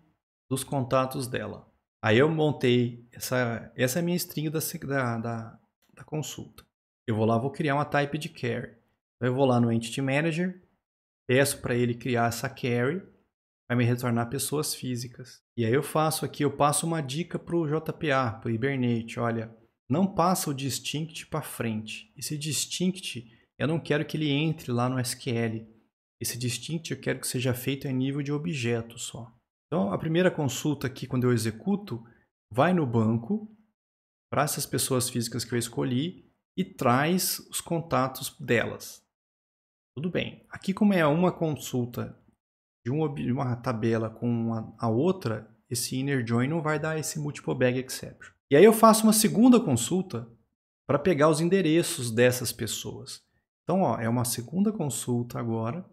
dos contatos dela. Aí eu montei, essa é a minha string da consulta. Eu vou lá, vou criar uma type de query. Então eu vou lá no Entity Manager, peço para ele criar essa query, vai me retornar pessoas físicas. E aí eu passo uma dica para o JPA, para o Hibernate, olha, não passa o distinct para frente. Esse distinct, eu não quero que ele entre lá no SQL. Esse distinct eu quero que seja feito em nível de objeto só. Então, a primeira consulta aqui, quando eu executo, vai no banco, para essas pessoas físicas que eu escolhi, e traz os contatos delas. Tudo bem. Aqui, como é uma consulta de uma tabela com a outra, esse inner join não vai dar esse multiple bag exception. E aí eu faço uma segunda consulta para pegar os endereços dessas pessoas. Então, ó, é uma segunda consulta agora,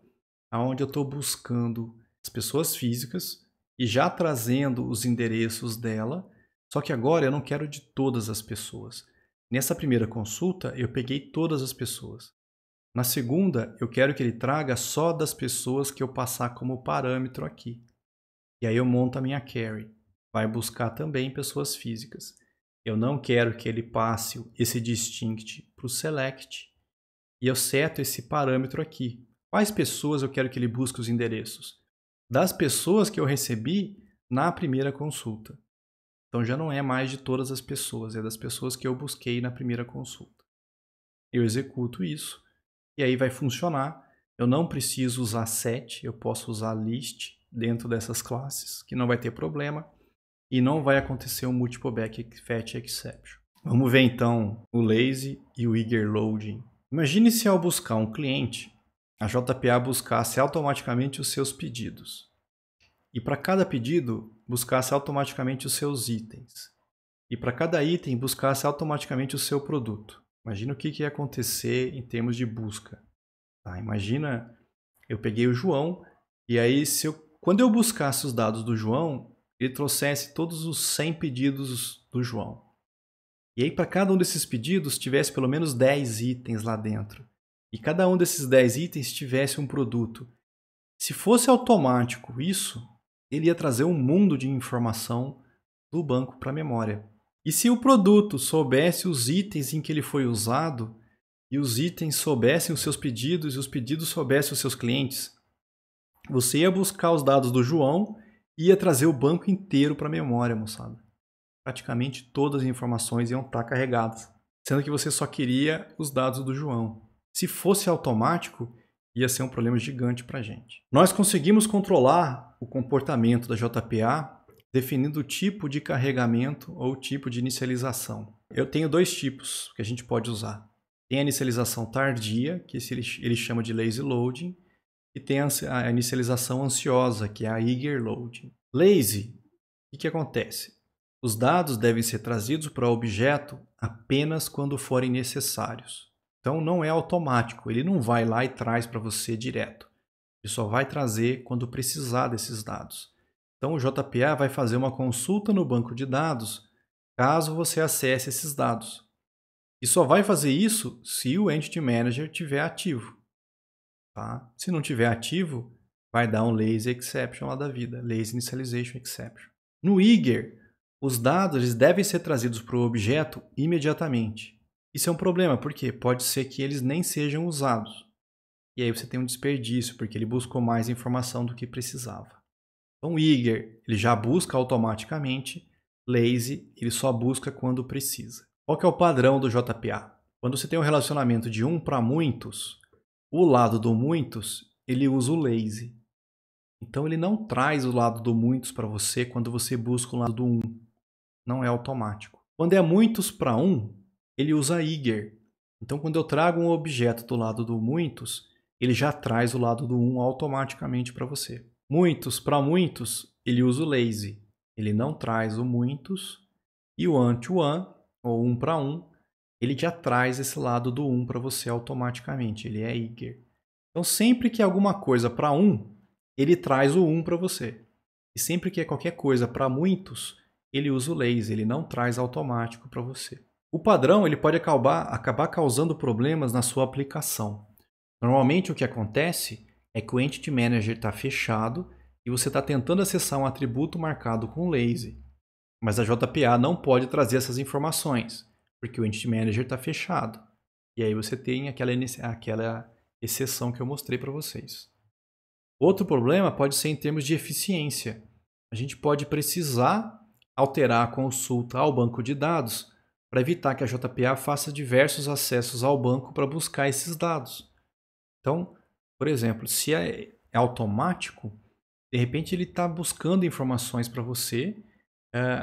onde eu estou buscando as pessoas físicas e já trazendo os endereços dela, só que agora eu não quero de todas as pessoas. Nessa primeira consulta, eu peguei todas as pessoas. Na segunda, eu quero que ele traga só das pessoas que eu passar como parâmetro aqui. E aí eu monto a minha query. Vai buscar também pessoas físicas. Eu não quero que ele passe esse distinct para o select. E eu seto esse parâmetro aqui. Quais pessoas eu quero que ele busque os endereços? Das pessoas que eu recebi na primeira consulta. Então já não é mais de todas as pessoas, é das pessoas que eu busquei na primeira consulta. Eu executo isso e aí vai funcionar. Eu não preciso usar set, eu posso usar list dentro dessas classes, que não vai ter problema e não vai acontecer um multiple back fetch exception. Vamos ver então o lazy e o eager loading. Imagine se ao buscar um cliente, a JPA buscasse automaticamente os seus pedidos. E para cada pedido, buscasse automaticamente os seus itens. E para cada item, buscasse automaticamente o seu produto. Imagina o que ia acontecer em termos de busca. Tá, imagina, eu peguei o João, e aí quando eu buscasse os dados do João, ele trouxesse todos os 100 pedidos do João. E aí, para cada um desses pedidos, tivesse pelo menos 10 itens lá dentro. E cada um desses 10 itens tivesse um produto. Se fosse automático isso, ele ia trazer um mundo de informação do banco para a memória. E se o produto soubesse os itens em que ele foi usado, e os itens soubessem os seus pedidos, e os pedidos soubessem os seus clientes, você ia buscar os dados do João e ia trazer o banco inteiro para a memória, moçada. Praticamente todas as informações iam estar carregadas, sendo que você só queria os dados do João. Se fosse automático, ia ser um problema gigante para a gente. Nós conseguimos controlar o comportamento da JPA definindo o tipo de carregamento ou tipo de inicialização. Eu tenho dois tipos que a gente pode usar. Tem a inicialização tardia, que ele chama de lazy loading, e tem a inicialização ansiosa, que é a eager loading. Lazy, o que acontece? Os dados devem ser trazidos para o objeto apenas quando forem necessários. Então não é automático, ele não vai lá e traz para você direto. Ele só vai trazer quando precisar desses dados. Então o JPA vai fazer uma consulta no banco de dados caso você acesse esses dados. E só vai fazer isso se o Entity Manager estiver ativo. Tá? Se não estiver ativo, vai dar um lazy exception lá da vida, lazy initialization exception. No eager, os dados eles devem ser trazidos para o objeto imediatamente. Isso é um problema, porque pode ser que eles nem sejam usados. E aí você tem um desperdício, porque ele buscou mais informação do que precisava. Então o eager ele já busca automaticamente, lazy ele só busca quando precisa. Qual que é o padrão do JPA? Quando você tem um relacionamento de 1 para muitos, o lado do muitos, ele usa o lazy. Então ele não traz o lado do muitos para você quando você busca o lado do 1. Não é automático. Quando é muitos para 1, ele usa eager. Então quando eu trago um objeto do lado do muitos, ele já traz o lado do 1 automaticamente para você. Muitos para muitos, ele usa o lazy. Ele não traz o muitos. E o one-to-one, ou 1 para 1, ele já traz esse lado do 1 para você automaticamente. Ele é eager. Então sempre que é alguma coisa para 1, ele traz o 1 para você. E sempre que é qualquer coisa para muitos, ele usa o lazy, ele não traz automático para você. O padrão ele pode acabar causando problemas na sua aplicação. Normalmente o que acontece é que o Entity Manager está fechado e você está tentando acessar um atributo marcado com lazy. Mas a JPA não pode trazer essas informações, porque o Entity Manager está fechado. E aí você tem aquela exceção que eu mostrei para vocês. Outro problema pode ser em termos de eficiência. A gente pode precisar alterar a consulta ao banco de dados para evitar que a JPA faça diversos acessos ao banco para buscar esses dados. Então, por exemplo, se é automático, de repente ele está buscando informações para você,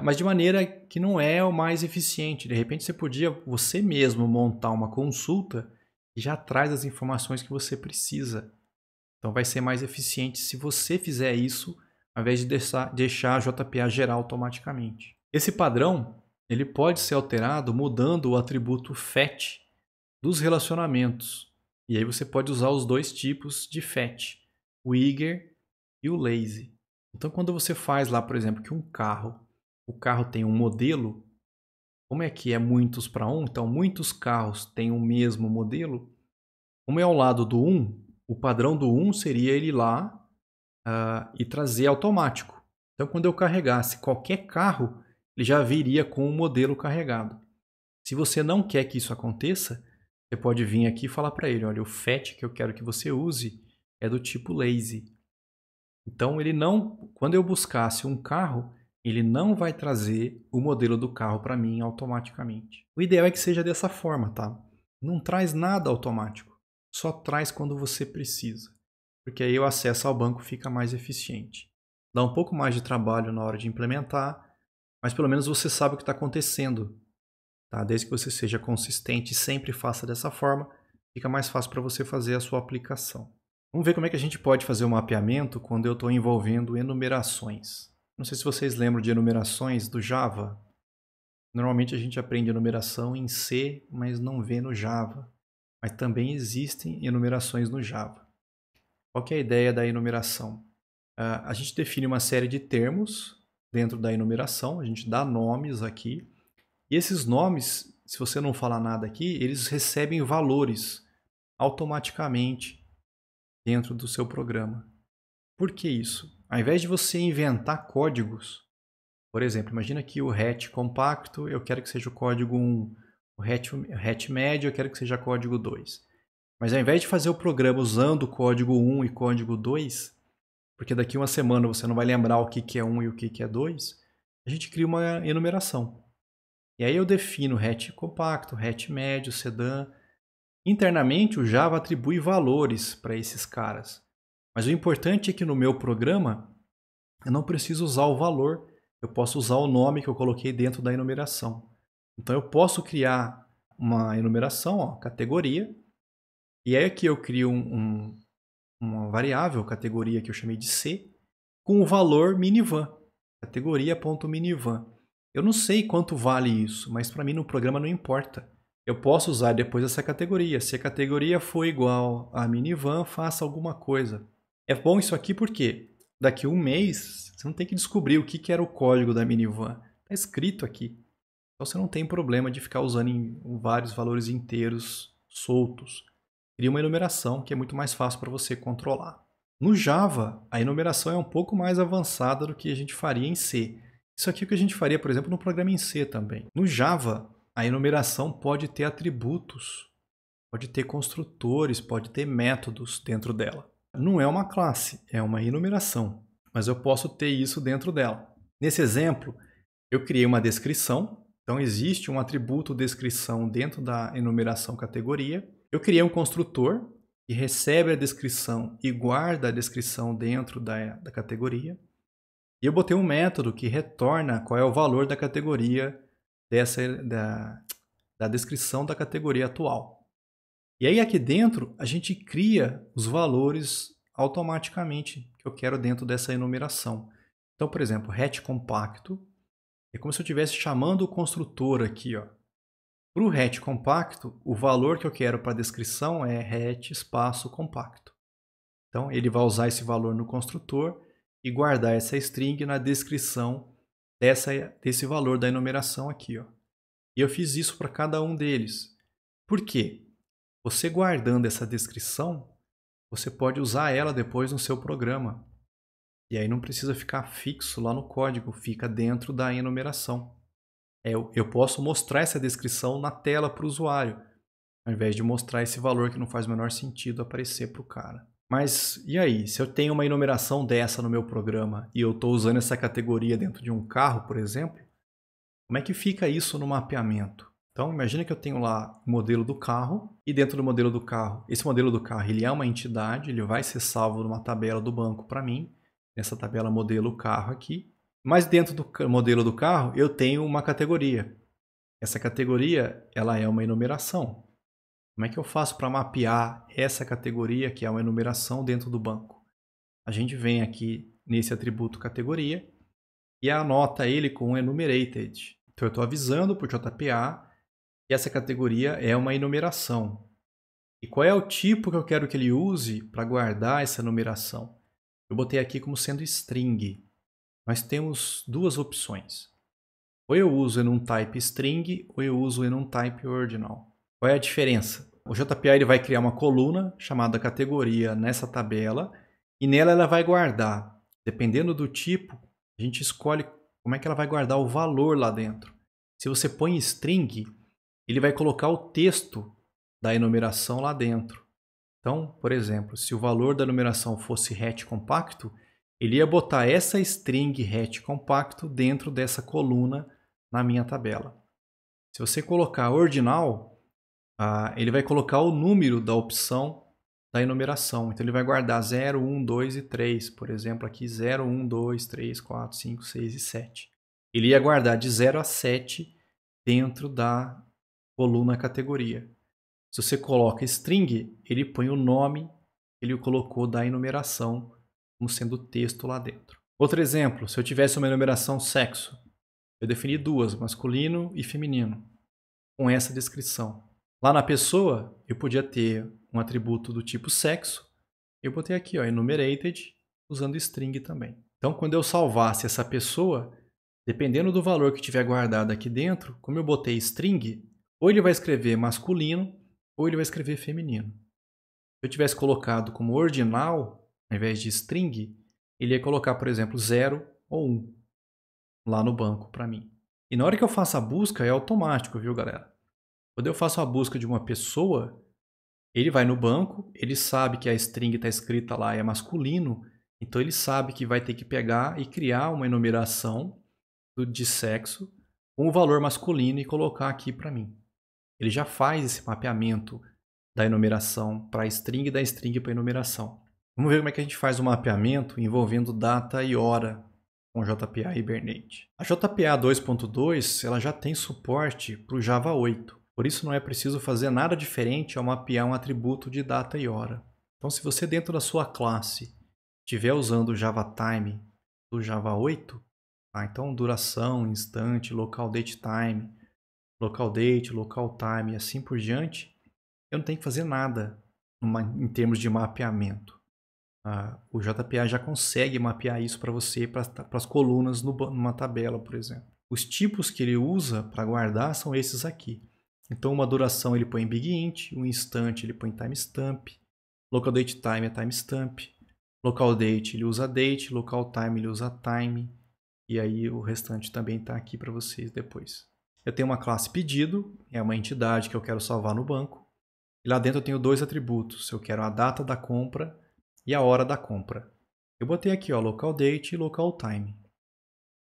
mas de maneira que não é o mais eficiente. De repente você podia você mesmo montar uma consulta e já traz as informações que você precisa. Então vai ser mais eficiente se você fizer isso, ao invés de deixar a JPA gerar automaticamente. Esse padrão ele pode ser alterado mudando o atributo fetch dos relacionamentos. E aí você pode usar os dois tipos de fetch, o eager e o lazy. Então quando você faz lá, por exemplo, que o carro tem um modelo, como é que é muitos para 1? Então muitos carros têm o mesmo modelo. Como é ao lado do 1, o padrão do 1 seria ele ir lá e trazer automático. Então quando eu carregasse qualquer carro, ele já viria com o modelo carregado. Se você não quer que isso aconteça, você pode vir aqui e falar para ele, olha, o fetch que eu quero que você use é do tipo lazy. Então ele não, quando eu buscasse um carro, ele não vai trazer o modelo do carro para mim automaticamente. O ideal é que seja dessa forma, tá? Não traz nada automático, só traz quando você precisa, porque aí o acesso ao banco fica mais eficiente. Dá um pouco mais de trabalho na hora de implementar, mas pelo menos você sabe o que está acontecendo. Tá? Desde que você seja consistente e sempre faça dessa forma, fica mais fácil para você fazer a sua aplicação. Vamos ver como é que a gente pode fazer o mapeamento quando eu estou envolvendo enumerações. Não sei se vocês lembram de enumerações do Java. Normalmente a gente aprende enumeração em C, mas não vê no Java. Mas também existem enumerações no Java. Qual que é a ideia da enumeração? A gente define uma série de termos dentro da enumeração, a gente dá nomes aqui. E esses nomes, se você não falar nada aqui, eles recebem valores automaticamente dentro do seu programa. Por que isso? Ao invés de você inventar códigos, por exemplo, imagina que o hatch compacto eu quero que seja o código 1, o hatch médio eu quero que seja código 2. Mas ao invés de fazer o programa usando o código 1 e código 2, porque daqui uma semana você não vai lembrar o que é 1 e o que é 2, a gente cria uma enumeração. E aí eu defino hatch compacto, hatch médio, sedã. Internamente o Java atribui valores para esses caras. Mas o importante é que no meu programa eu não preciso usar o valor, eu posso usar o nome que eu coloquei dentro da enumeração. Então eu posso criar uma enumeração, ó, categoria, e aí aqui eu crio uma variável, categoria que eu chamei de C, com o valor minivan, categoria.minivan. Eu não sei quanto vale isso, mas para mim no programa não importa. Eu posso usar depois essa categoria. Se a categoria for igual a minivan, faça alguma coisa. É bom isso aqui porque daqui a um mês você não tem que descobrir o que era o código da minivan. Está escrito aqui. Então você não tem problema de ficar usando vários valores inteiros soltos. Cria uma enumeração que é muito mais fácil para você controlar. No Java, a enumeração é um pouco mais avançada do que a gente faria em C. Isso aqui é o que a gente faria, por exemplo, no programa em C também. No Java, a enumeração pode ter atributos, pode ter construtores, pode ter métodos dentro dela. Não é uma classe, é uma enumeração, mas eu posso ter isso dentro dela. Nesse exemplo, eu criei uma descrição. Então existe um atributo descrição dentro da enumeração categoria. Eu criei um construtor que recebe a descrição e guarda a descrição dentro da categoria. E eu botei um método que retorna qual é o valor da categoria da descrição da categoria atual. E aí aqui dentro a gente cria os valores automaticamente que eu quero dentro dessa enumeração. Então, por exemplo, hatch compacto é como se eu estivesse chamando o construtor aqui, ó. Para o hatch compacto, o valor que eu quero para a descrição é hatch espaço compacto. Então, ele vai usar esse valor no construtor e guardar essa string na descrição desse valor da enumeração aqui, ó. E eu fiz isso para cada um deles. Por quê? Você guardando essa descrição, você pode usar ela depois no seu programa. E aí não precisa ficar fixo lá no código, fica dentro da enumeração. Eu posso mostrar essa descrição na tela para o usuário, ao invés de mostrar esse valor que não faz o menor sentido aparecer para o cara. Mas e aí, se eu tenho uma enumeração dessa no meu programa e eu estou usando essa categoria dentro de um carro, por exemplo, como é que fica isso no mapeamento? Então, imagina que eu tenho lá o modelo do carro e dentro do modelo do carro, esse modelo do carro ele é uma entidade, ele vai ser salvo numa tabela do banco para mim, nessa tabela modelo carro aqui. Mas dentro do modelo do carro eu tenho uma categoria. Essa categoria ela é uma enumeração. Como é que eu faço para mapear essa categoria que é uma enumeração dentro do banco? A gente vem aqui nesse atributo categoria e anota ele com enumerated. Então eu estou avisando para o JPA que essa categoria é uma enumeração. E qual é o tipo que eu quero que ele use para guardar essa enumeração? Eu botei aqui como sendo string. Nós temos duas opções. Ou eu uso enumtype string ou eu uso enumtype ordinal. Qual é a diferença? O JPA ele vai criar uma coluna chamada categoria nessa tabela e nela ela vai guardar, dependendo do tipo, a gente escolhe como é que ela vai guardar o valor lá dentro. Se você põe string, ele vai colocar o texto da enumeração lá dentro. Então, por exemplo, se o valor da enumeração fosse hatch compacto, ele ia botar essa string hatch compacto dentro dessa coluna na minha tabela. Se você colocar ordinal, ele vai colocar o número da opção da enumeração. Então ele vai guardar 0, 1, 2 e 3. Por exemplo, aqui 0, 1, 2, 3, 4, 5, 6 e 7. Ele ia guardar de 0 a 7 dentro da coluna categoria. Se você coloca string, ele põe o nome que ele colocou da enumeração como sendo texto lá dentro. Outro exemplo, se eu tivesse uma enumeração sexo, eu defini duas, masculino e feminino, com essa descrição. Lá na pessoa, eu podia ter um atributo do tipo sexo, eu botei aqui, ó, enumerated, usando string também. Então, quando eu salvasse essa pessoa, dependendo do valor que tiver guardado aqui dentro, como eu botei string, ou ele vai escrever masculino, ou ele vai escrever feminino. Se eu tivesse colocado como ordinal, ao invés de string, ele ia colocar, por exemplo, 0 ou 1 lá no banco para mim. E na hora que eu faço a busca, é automático, viu, galera? Quando eu faço a busca de uma pessoa, ele vai no banco, ele sabe que a string está escrita lá é masculino, então ele sabe que vai ter que pegar e criar uma enumeração de sexo com o valor masculino e colocar aqui para mim. Ele já faz esse mapeamento da enumeração para a string e da string para a enumeração. Vamos ver como é que a gente faz o mapeamento envolvendo data e hora com JPA Hibernate. A JPA 2.2 ela já tem suporte para o Java 8. Por isso não é preciso fazer nada diferente ao mapear um atributo de data e hora. Então se você dentro da sua classe estiver usando o JavaTime do Java 8, então duração, instante, local date time, local date, local time e assim por diante, eu não tenho que fazer nada em termos de mapeamento. O JPA já consegue mapear isso para você, para as colunas numa tabela, por exemplo. Os tipos que ele usa para guardar são esses aqui. Então, uma duração ele põe big int, um instante ele põe timestamp, local date time é timestamp, local date ele usa date, local time ele usa time, e aí o restante também está aqui para vocês depois. Eu tenho uma classe pedido, é uma entidade que eu quero salvar no banco, e lá dentro eu tenho dois atributos, eu quero a data da compra e a hora da compra. Eu botei aqui, ó, local date e local time.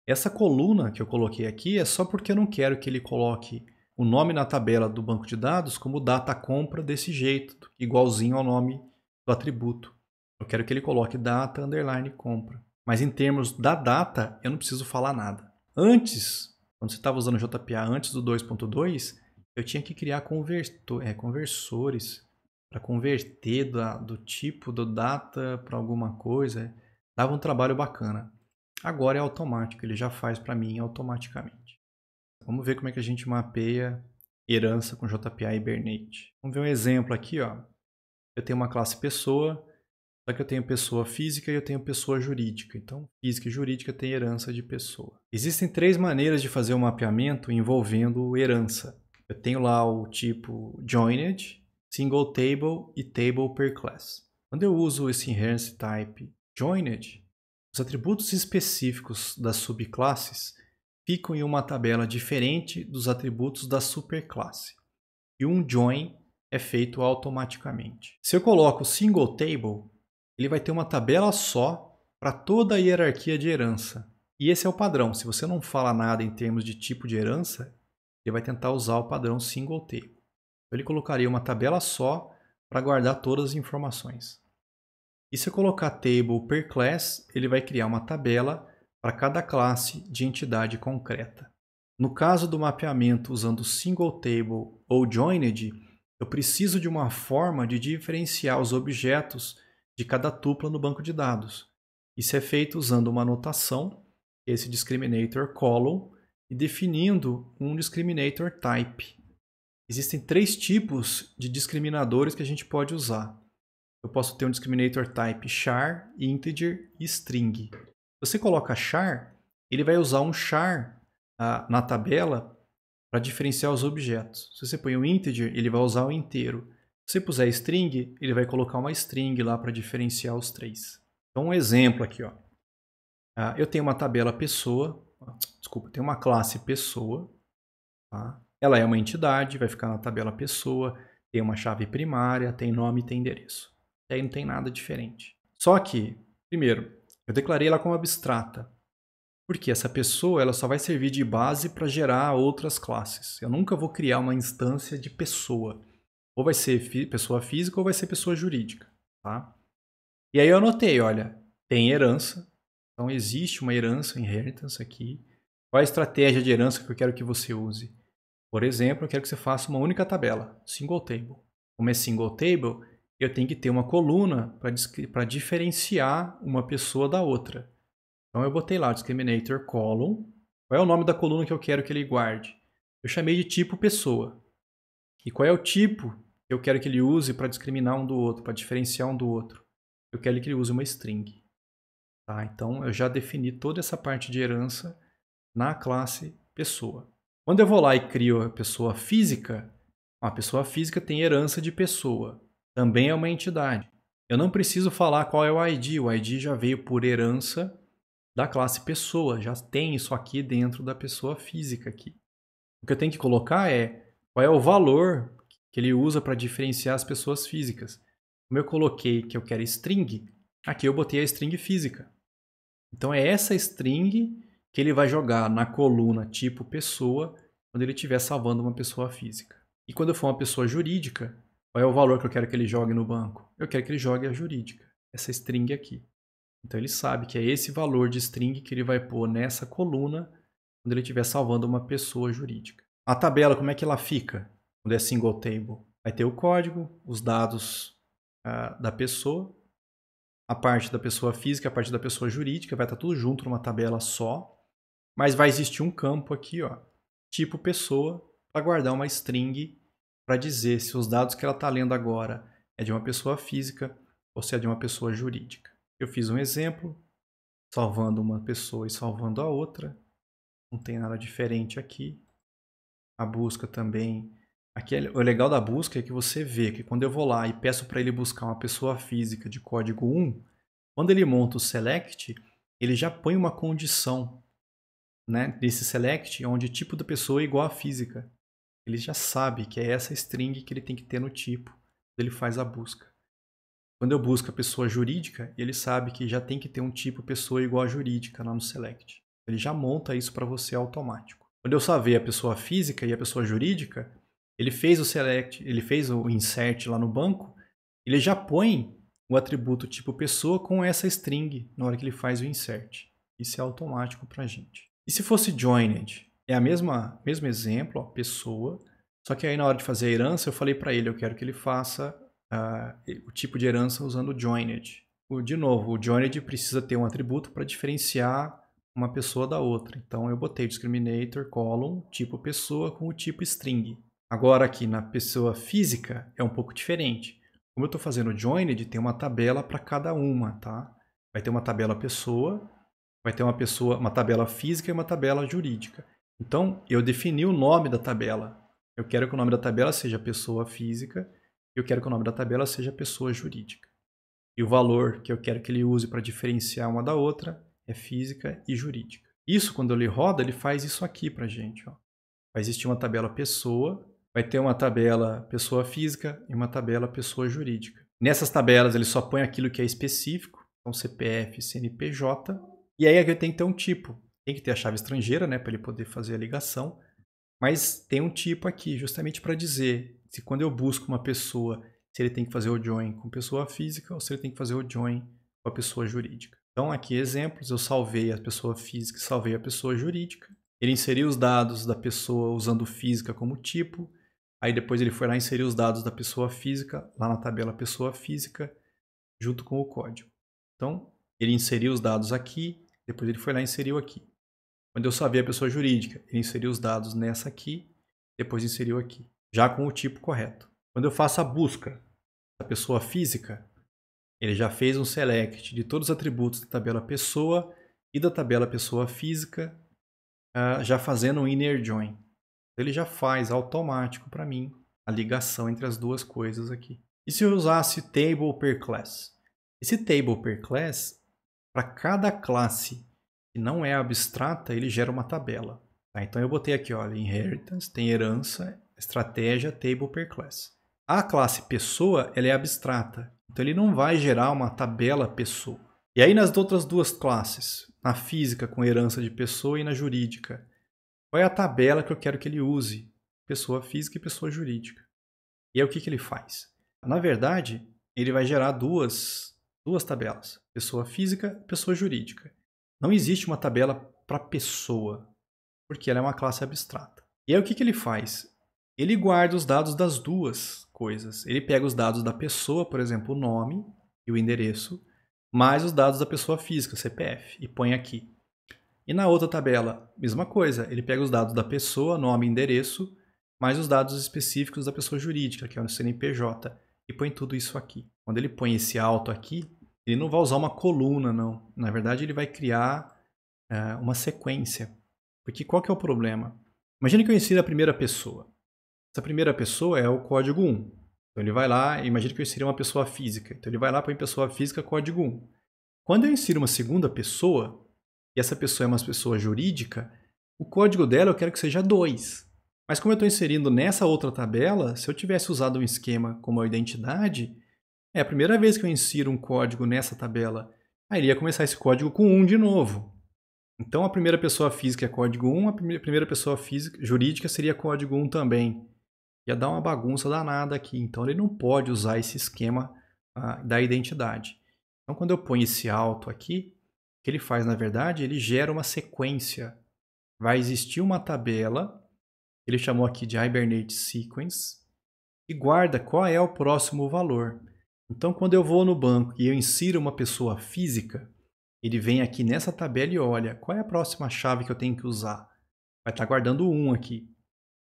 Essa coluna que eu coloquei aqui é só porque eu não quero que ele coloque o nome na tabela do banco de dados como data compra desse jeito, igualzinho ao nome do atributo. Eu quero que ele coloque data underline compra. Mas em termos da data, eu não preciso falar nada. Antes, quando você estava usando o JPA antes do 2.2, eu tinha que criar conversores para converter do tipo do data para alguma coisa. Dava um trabalho bacana. Agora é automático, ele já faz para mim automaticamente. Vamos ver como é que a gente mapeia herança com JPA e Hibernate. Vamos ver um exemplo aqui, ó. Eu tenho uma classe pessoa, só que eu tenho pessoa física e eu tenho pessoa jurídica. Então, física e jurídica tem herança de pessoa. Existem 3 maneiras de fazer o mapeamento envolvendo herança. Eu tenho lá o tipo joined, single table e table per class. Quando eu uso esse inheritance type joined, os atributos específicos das subclasses ficam em uma tabela diferente dos atributos da superclasse. E um join é feito automaticamente. Se eu coloco single table, ele vai ter uma tabela só para toda a hierarquia de herança. E esse é o padrão. Se você não fala nada em termos de tipo de herança, ele vai tentar usar o padrão single table. Então, ele colocaria uma tabela só para guardar todas as informações. E se eu colocar table per class, ele vai criar uma tabela para cada classe de entidade concreta. No caso do mapeamento usando single table ou joined, eu preciso de uma forma de diferenciar os objetos de cada tupla no banco de dados. Isso é feito usando uma notação, esse discriminator column, e definindo um discriminator type. Existem 3 tipos de discriminadores que a gente pode usar. Eu posso ter um discriminator type char, integer e string. Você coloca char, ele vai usar um char na tabela para diferenciar os objetos. Se você põe um integer, ele vai usar o inteiro. Se você puser string, ele vai colocar uma string lá para diferenciar os 3. Então, um exemplo aqui, ó. Eu tenho uma tabela pessoa, desculpa, tenho uma classe pessoa. Tá? Ela é uma entidade, vai ficar na tabela pessoa, tem uma chave primária, tem nome e tem endereço. E aí não tem nada diferente. Só que, primeiro, eu declarei ela como abstrata. Porque essa pessoa ela só vai servir de base para gerar outras classes. Eu nunca vou criar uma instância de pessoa. Ou vai ser pessoa física ou vai ser pessoa jurídica. Tá? E aí eu anotei, olha, tem herança. Então existe uma herança, inheritance aqui. Qual a estratégia de herança que eu quero que você use? Por exemplo, eu quero que você faça uma única tabela, single table. Como é single table, eu tenho que ter uma coluna para diferenciar uma pessoa da outra. Então eu botei lá o discriminator column. Qual é o nome da coluna que eu quero que ele guarde? Eu chamei de tipo pessoa. E qual é o tipo que eu quero que ele use para discriminar um do outro, para diferenciar um do outro? Eu quero que ele use uma string. Tá? Então eu já defini toda essa parte de herança na classe pessoa. Quando eu vou lá e crio a pessoa física tem herança de pessoa. Também é uma entidade. Eu não preciso falar qual é o ID. O ID já veio por herança da classe pessoa. Já tem isso aqui dentro da pessoa física aqui. O que eu tenho que colocar é qual é o valor que ele usa para diferenciar as pessoas físicas. Como eu coloquei que eu quero string, aqui eu botei a string física. Então é essa string que ele vai jogar na coluna tipo pessoa quando ele estiver salvando uma pessoa física. E quando eu for uma pessoa jurídica, qual é o valor que eu quero que ele jogue no banco? Eu quero que ele jogue a jurídica, essa string aqui. Então ele sabe que é esse valor de string que ele vai pôr nessa coluna quando ele estiver salvando uma pessoa jurídica. A tabela, como é que ela fica quando é single table? Vai ter o código, os dados da pessoa, a parte da pessoa física, a parte da pessoa jurídica, vai estar tudo junto numa tabela só, mas vai existir um campo aqui, ó, tipo pessoa, para guardar uma string para dizer se os dados que ela está lendo agora é de uma pessoa física ou se é de uma pessoa jurídica. Eu fiz um exemplo, salvando uma pessoa e salvando a outra, não tem nada diferente aqui. A busca também. Aqui, o legal da busca é que você vê que quando eu vou lá e peço para ele buscar uma pessoa física de código 1, quando ele monta o select, ele já põe uma condição, né, desse select onde o tipo da pessoa é igual à física. Ele já sabe que é essa string que ele tem que ter no tipo. Ele faz a busca. Quando eu busco a pessoa jurídica, ele sabe que já tem que ter um tipo pessoa igual a jurídica lá no select. Ele já monta isso para você automático. Quando eu salvei a pessoa física e a pessoa jurídica, ele fez o select, ele fez o insert lá no banco, ele já põe o atributo tipo pessoa com essa string na hora que ele faz o insert. Isso é automático para a gente. E se fosse joined? É a mesmo exemplo, ó, pessoa, só que aí na hora de fazer a herança eu falei para ele, eu quero que ele faça o tipo de herança usando joined. De novo, o joined precisa ter um atributo para diferenciar uma pessoa da outra. Então eu botei discriminator column tipo pessoa com o tipo string. Agora aqui na pessoa física é um pouco diferente. Como eu estou fazendo joined, tem uma tabela para cada uma, tá? Vai ter uma tabela pessoa, vai ter uma tabela física e uma tabela jurídica. Então eu defini o nome da tabela. Eu quero que o nome da tabela seja pessoa física e eu quero que o nome da tabela seja pessoa jurídica. E o valor que eu quero que ele use para diferenciar uma da outra é física e jurídica. Isso, quando ele roda, ele faz isso aqui para a gente. Ó. Vai existir uma tabela pessoa, vai ter uma tabela pessoa física e uma tabela pessoa jurídica. Nessas tabelas ele só põe aquilo que é específico, então CPF, CNPJ, e aí aqui tem que ter um tipo. Tem que ter a chave estrangeira, né, para ele poder fazer a ligação, mas tem um tipo aqui justamente para dizer se quando eu busco uma pessoa, se ele tem que fazer o join com pessoa física ou se ele tem que fazer o join com a pessoa jurídica. Então aqui exemplos, eu salvei a pessoa física e salvei a pessoa jurídica. Ele inseriu os dados da pessoa usando física como tipo. Aí depois ele foi lá inserir os dados da pessoa física lá na tabela pessoa física junto com o código. Então ele inseriu os dados aqui, depois ele foi lá e inseriu aqui. Quando eu salvei a pessoa jurídica, ele inseriu os dados nessa aqui, depois inseriu aqui, já com o tipo correto. Quando eu faço a busca da pessoa física, ele já fez um select de todos os atributos da tabela pessoa e da tabela pessoa física, já fazendo um inner join. Ele já faz automático para mim a ligação entre as duas coisas aqui. E se eu usasse table per class? Esse table per class, para cada classe que não é abstrata, ele gera uma tabela. Tá? Então eu botei aqui, olha, inheritance, tem herança, estratégia, table per class. A classe pessoa, ela é abstrata, então ele não vai gerar uma tabela pessoa. E aí nas outras duas classes, na física com herança de pessoa e na jurídica, qual é a tabela que eu quero que ele use? Pessoa física e pessoa jurídica. E aí o que ele faz? Na verdade, ele vai gerar duas tabelas, pessoa física e pessoa jurídica. Não existe uma tabela para pessoa, porque ela é uma classe abstrata. E aí o que ele faz? Ele guarda os dados das duas coisas. Ele pega os dados da pessoa, por exemplo, o nome e o endereço, mais os dados da pessoa física, CPF, e põe aqui. E na outra tabela, mesma coisa. Ele pega os dados da pessoa, nome e endereço, mais os dados específicos da pessoa jurídica, que é o CNPJ, e põe tudo isso aqui. Quando ele põe esse alto aqui, ele não vai usar uma coluna, não. Na verdade, ele vai criar uma sequência. Porque qual que é o problema? Imagine que eu insira a primeira pessoa. Essa primeira pessoa é o código 1. Então ele vai lá, imagine que eu insira uma pessoa física. Então ele vai lá para a pessoa física, código 1. Quando eu insiro uma segunda pessoa, e essa pessoa é uma pessoa jurídica, o código dela eu quero que seja 2. Mas como eu estou inserindo nessa outra tabela, se eu tivesse usado um esquema como a identidade, é a primeira vez que eu insiro um código nessa tabela. Aí ele ia começar esse código com 1 de novo. Então a primeira pessoa física é código 1, a primeira pessoa física, jurídica seria código 1 também. Ia dar uma bagunça danada aqui. Então ele não pode usar esse esquema da identidade. Então quando eu ponho esse alto aqui, o que ele faz na verdade, ele gera uma sequência. Vai existir uma tabela, ele chamou aqui de Hibernate Sequence, e guarda qual é o próximo valor. Então quando eu vou no banco e eu insiro uma pessoa física, ele vem aqui nessa tabela e olha qual é a próxima chave que eu tenho que usar. Vai estar guardando o 1 aqui.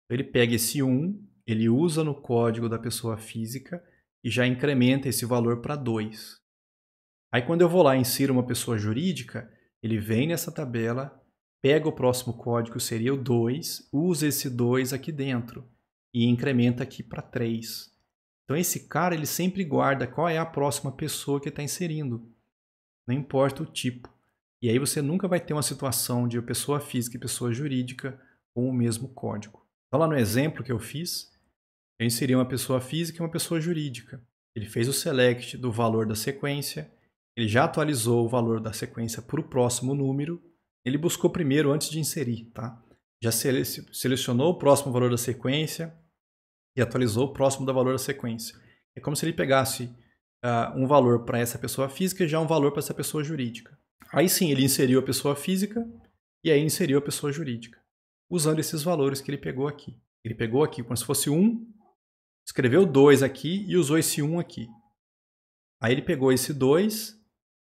Então ele pega esse 1, ele usa no código da pessoa física e já incrementa esse valor para 2. Aí quando eu vou lá e insiro uma pessoa jurídica, ele vem nessa tabela, pega o próximo código, seria o 2, usa esse 2 aqui dentro e incrementa aqui para 3. Então esse cara ele sempre guarda qual é a próxima pessoa que está inserindo. Não importa o tipo. E aí você nunca vai ter uma situação de pessoa física e pessoa jurídica com o mesmo código. Então lá no exemplo que eu fiz, eu inseri uma pessoa física e uma pessoa jurídica. Ele fez o select do valor da sequência, ele já atualizou o valor da sequência para o próximo número, ele buscou primeiro antes de inserir, tá? Já selecionou o próximo valor da sequência e atualizou o próximo do valor da sequência. É como se ele pegasse um valor para essa pessoa física e já um valor para essa pessoa jurídica. Aí sim, ele inseriu a pessoa física e aí inseriu a pessoa jurídica, usando esses valores que ele pegou aqui. Ele pegou aqui como se fosse 1, escreveu 2 aqui e usou esse 1 aqui. Aí ele pegou esse 2,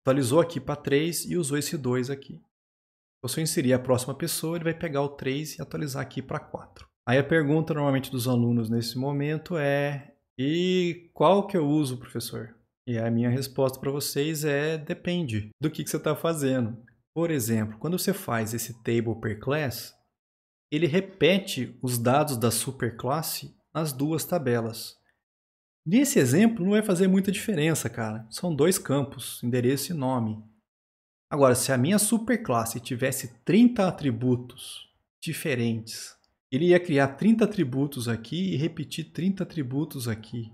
atualizou aqui para 3 e usou esse 2 aqui. Então, se eu inserir a próxima pessoa, ele vai pegar o 3 e atualizar aqui para 4. Aí a pergunta normalmente dos alunos nesse momento é: e qual que eu uso, professor? E a minha resposta para vocês é: depende do que você está fazendo. Por exemplo, quando você faz esse table per class, ele repete os dados da superclasse nas duas tabelas. Nesse exemplo, não vai fazer muita diferença, cara. São dois campos, endereço e nome. Agora, se a minha superclasse tivesse 30 atributos diferentes, ele ia criar 30 atributos aqui e repetir 30 atributos aqui.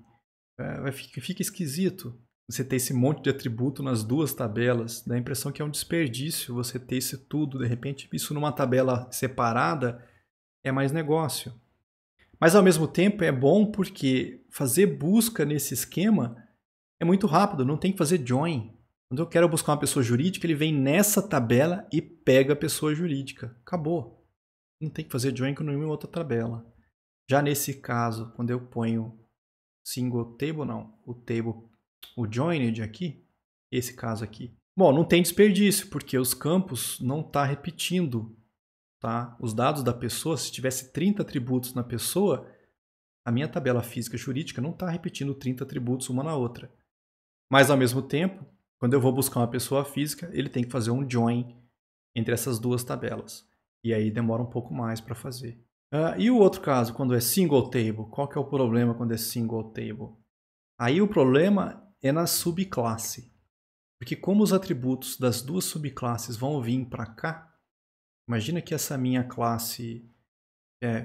Fica esquisito você ter esse monte de atributo nas duas tabelas. Dá a impressão que é um desperdício você ter isso tudo. De repente, isso numa tabela separada é mais negócio. Mas, ao mesmo tempo, é bom porque fazer busca nesse esquema é muito rápido. Não tem que fazer join. Quando eu quero buscar uma pessoa jurídica, ele vem nessa tabela e pega a pessoa jurídica. Acabou. Não tem que fazer join com nenhuma outra tabela. Já nesse caso, quando eu ponho single table, não, o joined aqui, esse caso aqui. Bom, não tem desperdício, porque os campos não estão repetindo, tá? Os dados da pessoa, se tivesse 30 atributos na pessoa, a minha tabela física jurídica não está repetindo 30 atributos uma na outra. Mas, ao mesmo tempo, quando eu vou buscar uma pessoa física, ele tem que fazer um join entre essas duas tabelas. E aí demora um pouco mais para fazer. E o outro caso, quando é single table? Qual que é o problema quando é single table? Aí o problema é na subclasse. Porque como os atributos das duas subclasses vão vir para cá, imagina que essa minha classe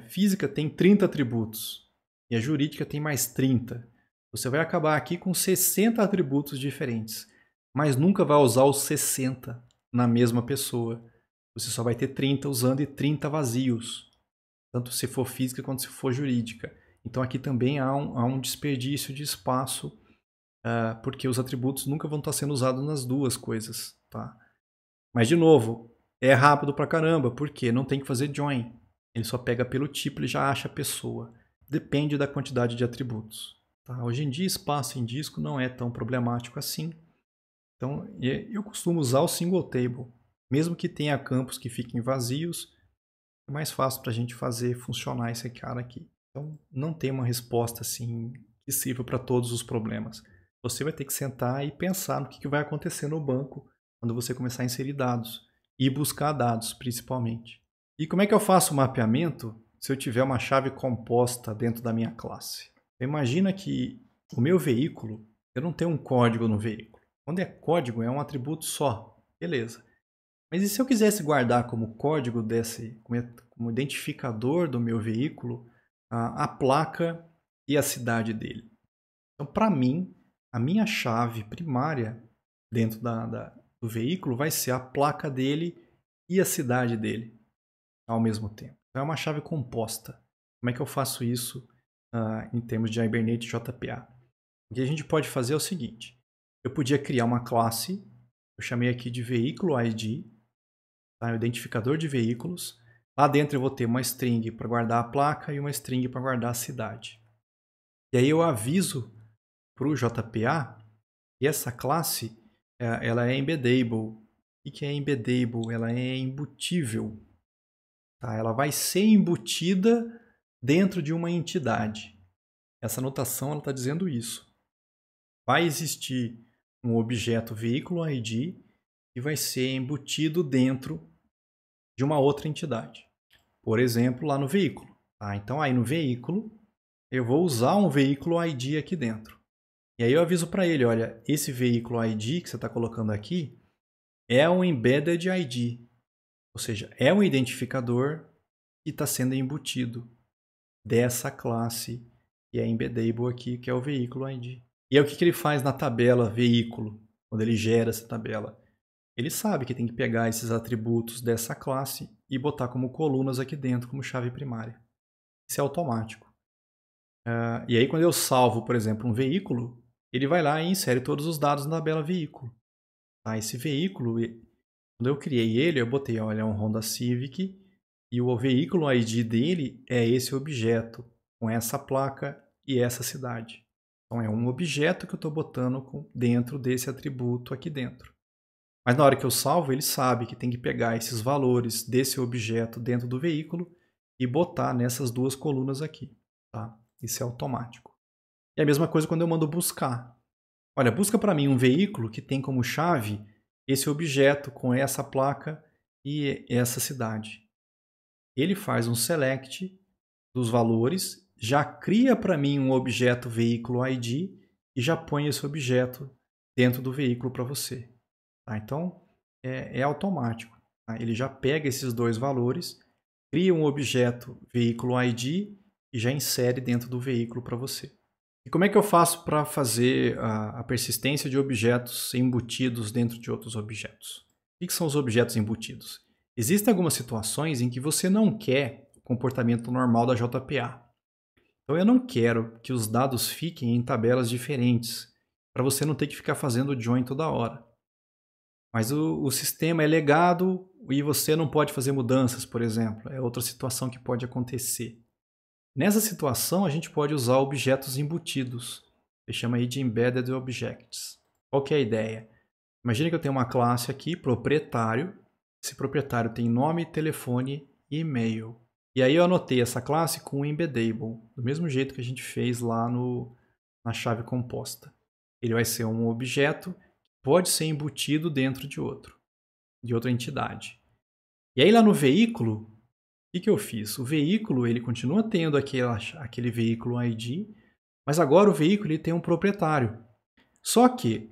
física tem 30 atributos e a jurídica tem mais 30. Você vai acabar aqui com 60 atributos diferentes, mas nunca vai usar os 60 na mesma pessoa. Você só vai ter 30 usando e 30 vazios, tanto se for física quanto se for jurídica. Então aqui também há um desperdício de espaço, porque os atributos nunca vão estar sendo usados nas duas coisas. Tá? Mas, de novo, é rápido pra caramba, porque não tem que fazer join. Ele só pega pelo tipo, ele já acha a pessoa. Depende da quantidade de atributos. Tá? Hoje em dia, espaço em disco não é tão problemático assim. Então, eu costumo usar o single table. Mesmo que tenha campos que fiquem vazios, é mais fácil para a gente fazer funcionar esse cara aqui. Então, não tem uma resposta assim que sirva para todos os problemas. Você vai ter que sentar e pensar no que vai acontecer no banco quando você começar a inserir dados e buscar dados, principalmente. E como é que eu faço o mapeamento se eu tiver uma chave composta dentro da minha classe? Imagina que o meu veículo, eu não tenho um código no veículo. Quando é código, é um atributo só. Beleza. Mas e se eu quisesse guardar como código como identificador do meu veículo, a placa e a cidade dele? Então, para mim, a minha chave primária dentro do veículo vai ser a placa dele e a cidade dele ao mesmo tempo. Então, é uma chave composta. Como é que eu faço isso em termos de Hibernate JPA? O que a gente pode fazer é o seguinte. Eu podia criar uma classe, eu chamei aqui de veículo ID, tá? O identificador de veículos. Lá dentro eu vou ter uma string para guardar a placa e uma string para guardar a cidade. E aí eu aviso para o JPA que essa classe ela é embeddable. O que é embeddable? Ela é embutível. Tá? Ela vai ser embutida dentro de uma entidade. Essa notação está dizendo isso. Vai existir um objeto veículo ID que vai ser embutido dentro de uma outra entidade. Por exemplo, lá no veículo. Tá? Então, aí no veículo, eu vou usar um veículo ID aqui dentro. E aí eu aviso para ele, olha, esse veículo ID que você está colocando aqui é um embedded ID. Ou seja, é um identificador que está sendo embutido dessa classe que é embeddable aqui, que é o veículo ID. E aí o que ele faz na tabela veículo, quando ele gera essa tabela? Ele sabe que tem que pegar esses atributos dessa classe e botar como colunas aqui dentro, como chave primária. Isso é automático. E aí quando eu salvo, por exemplo, um veículo, ele vai lá e insere todos os dados na tabela veículo. Tá? Esse veículo, quando eu criei ele, eu botei, olha, é um Honda Civic e o veículo ID dele é esse objeto, com essa placa e essa cidade. Então é um objeto que eu estou botando dentro desse atributo aqui dentro. Mas na hora que eu salvo, ele sabe que tem que pegar esses valores desse objeto dentro do veículo e botar nessas duas colunas aqui. Tá? Isso é automático. E a mesma coisa quando eu mando buscar. Olha, busca para mim um veículo que tem como chave esse objeto com essa placa e essa cidade. Ele faz um select dos valores, já cria para mim um objeto veículo ID e já põe esse objeto dentro do veículo para você. Tá? Então, é automático. Tá? Ele já pega esses dois valores, cria um objeto veículo ID e já insere dentro do veículo para você. E como é que eu faço para fazer a persistência de objetos embutidos dentro de outros objetos? O que são os objetos embutidos? Existem algumas situações em que você não quer o comportamento normal da JPA. Então eu não quero que os dados fiquem em tabelas diferentes, para você não ter que ficar fazendo join toda hora. Mas o sistema é legado e você não pode fazer mudanças, por exemplo. É outra situação que pode acontecer. Nessa situação, a gente pode usar objetos embutidos. Ele chama aí de Embedded Objects. Qual que é a ideia? Imagina que eu tenho uma classe aqui, proprietário. Esse proprietário tem nome, telefone e e-mail. E aí eu anotei essa classe com o embeddable, do mesmo jeito que a gente fez lá na chave composta. Ele vai ser um objeto que pode ser embutido dentro de outra entidade. E aí lá no veículo, o que eu fiz? O veículo ele continua tendo aquele veículo ID, mas agora o veículo ele tem um proprietário. Só que,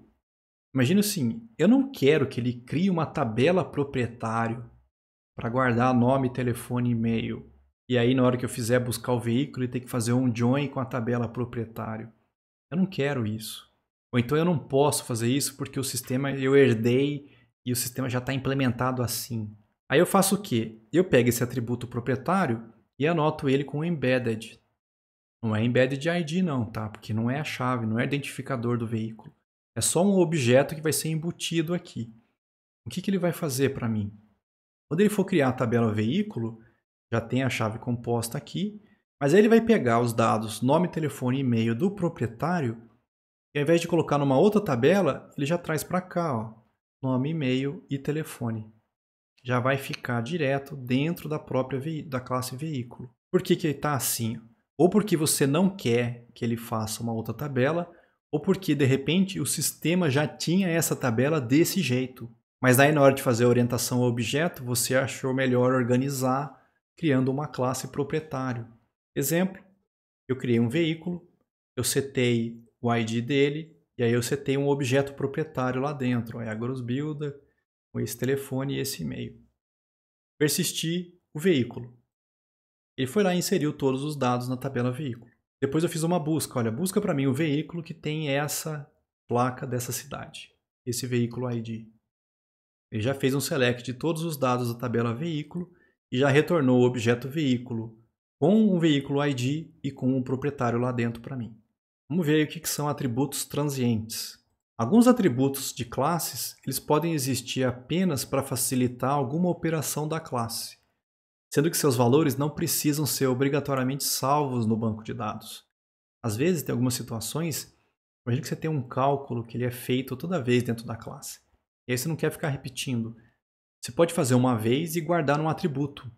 imagina assim, eu não quero que ele crie uma tabela proprietário para guardar nome, telefone e e-mail. E aí na hora que eu fizer buscar o veículo, ele tem que fazer um join com a tabela proprietário. Eu não quero isso. Ou então eu não posso fazer isso porque o sistema eu herdei e o sistema já está implementado assim. Aí eu faço o quê? Eu pego esse atributo proprietário e anoto ele com embedded. Não é embedded ID não, tá? Porque não é a chave, não é identificador do veículo. É só um objeto que vai ser embutido aqui. O que ele vai fazer para mim? Quando ele for criar a tabela veículo, já tem a chave composta aqui, mas aí ele vai pegar os dados nome, telefone e e-mail do proprietário e ao invés de colocar numa outra tabela, ele já traz para cá, ó, nome, e-mail e telefone. Já vai ficar direto dentro da própria da classe veículo. Por que ele está assim? Ou porque você não quer que ele faça uma outra tabela, ou porque de repente o sistema já tinha essa tabela desse jeito. Mas aí na hora de fazer a orientação ao objeto, você achou melhor organizar criando uma classe proprietário. Exemplo, eu criei um veículo, eu setei o ID dele, e aí eu setei um objeto proprietário lá dentro, é a GrossBuilder, com esse telefone e esse e-mail. Persistir o veículo. Ele foi lá e inseriu todos os dados na tabela veículo. Depois eu fiz uma busca, olha, busca para mim o veículo que tem essa placa dessa cidade, esse veículo ID. Ele já fez um select de todos os dados da tabela veículo e já retornou o objeto veículo com o veículo ID e com o proprietário lá dentro para mim. Vamos ver o que são atributos transientes. Alguns atributos de classes eles podem existir apenas para facilitar alguma operação da classe, sendo que seus valores não precisam ser obrigatoriamente salvos no banco de dados. Às vezes, tem algumas situações, imagina que você tem um cálculo que ele é feito toda vez dentro da classe. E aí você não quer ficar repetindo. Você pode fazer uma vez e guardar num atributo.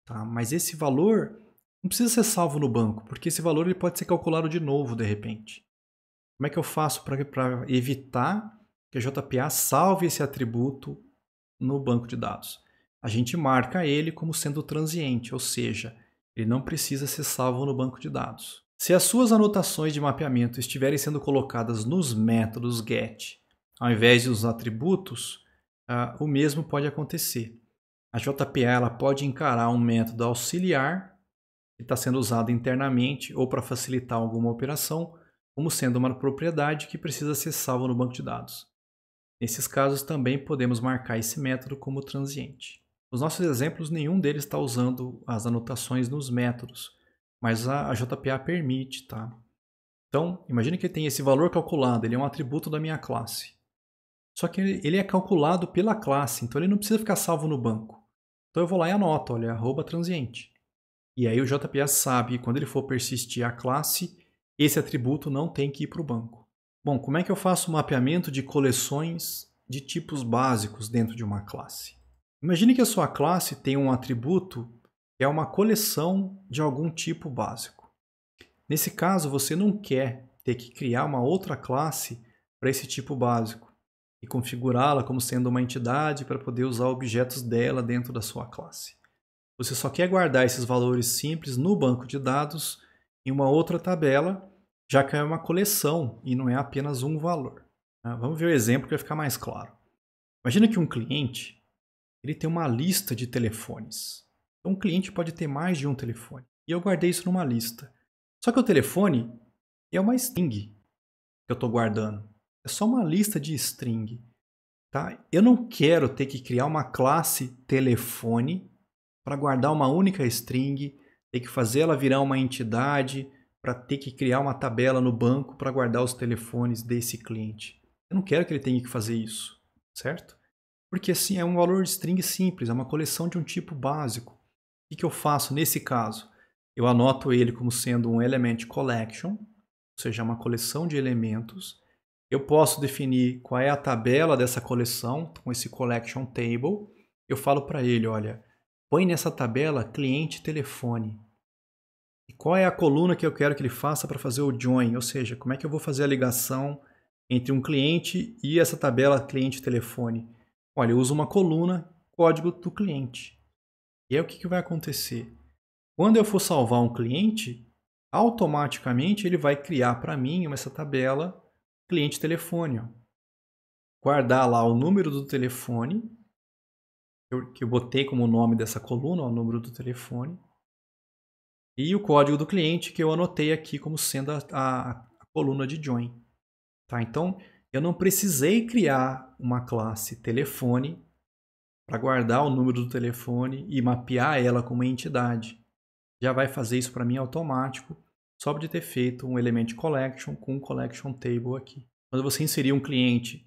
Tá? Mas esse valor não precisa ser salvo no banco, porque esse valor ele pode ser calculado de novo de repente. Como é que eu faço para evitar que a JPA salve esse atributo no banco de dados? A gente marca ele como sendo transiente, ou seja, ele não precisa ser salvo no banco de dados. Se as suas anotações de mapeamento estiverem sendo colocadas nos métodos get, ao invés dos atributos, o mesmo pode acontecer. A JPA ela pode encarar um método auxiliar que está sendo usado internamente ou para facilitar alguma operação, como sendo uma propriedade que precisa ser salva no banco de dados. Nesses casos também podemos marcar esse método como transiente. Nos nossos exemplos, nenhum deles está usando as anotações nos métodos, mas a JPA permite, tá? Então, imagine que tem esse valor calculado, ele é um atributo da minha classe. Só que ele é calculado pela classe, então ele não precisa ficar salvo no banco. Então eu vou lá e anoto, olha, @transiente. E aí o JPA sabe que quando ele for persistir a classe, esse atributo não tem que ir para o banco. Bom, como é que eu faço o mapeamento de coleções de tipos básicos dentro de uma classe? Imagine que a sua classe tem um atributo que é uma coleção de algum tipo básico. Nesse caso, você não quer ter que criar uma outra classe para esse tipo básico e configurá-la como sendo uma entidade para poder usar objetos dela dentro da sua classe. Você só quer guardar esses valores simples no banco de dados em uma outra tabela, já que é uma coleção e não é apenas um valor. Vamos ver o exemplo que vai ficar mais claro. Imagina que um cliente ele tem uma lista de telefones. Então, um cliente pode ter mais de um telefone. E eu guardei isso numa lista. Só que o telefone é uma string que eu estou guardando. É só uma lista de string. Tá? Eu não quero ter que criar uma classe telefone para guardar uma única string, ter que fazer ela virar uma entidade, para ter que criar uma tabela no banco para guardar os telefones desse cliente. Eu não quero que ele tenha que fazer isso, certo? Porque assim é um valor string simples, é uma coleção de um tipo básico. O que eu faço nesse caso? Eu anoto ele como sendo um element collection, ou seja, uma coleção de elementos. Eu posso definir qual é a tabela dessa coleção, com esse collection table. Eu falo para ele, olha, põe nessa tabela cliente telefone. E qual é a coluna que eu quero que ele faça para fazer o join? Ou seja, como é que eu vou fazer a ligação entre um cliente e essa tabela cliente telefone? Olha, eu uso uma coluna código do cliente. E aí o que vai acontecer? Quando eu for salvar um cliente, automaticamente ele vai criar para mim essa tabela cliente telefone. Ó. Guardar lá o número do telefone, que eu botei como nome dessa coluna, ó, o número do telefone, e o código do cliente que eu anotei aqui como sendo a coluna de join. Tá? Então, eu não precisei criar uma classe telefone para guardar o número do telefone e mapear ela como uma entidade. Já vai fazer isso para mim automático, só de ter feito um element collection com um collection table aqui. Quando você inserir um cliente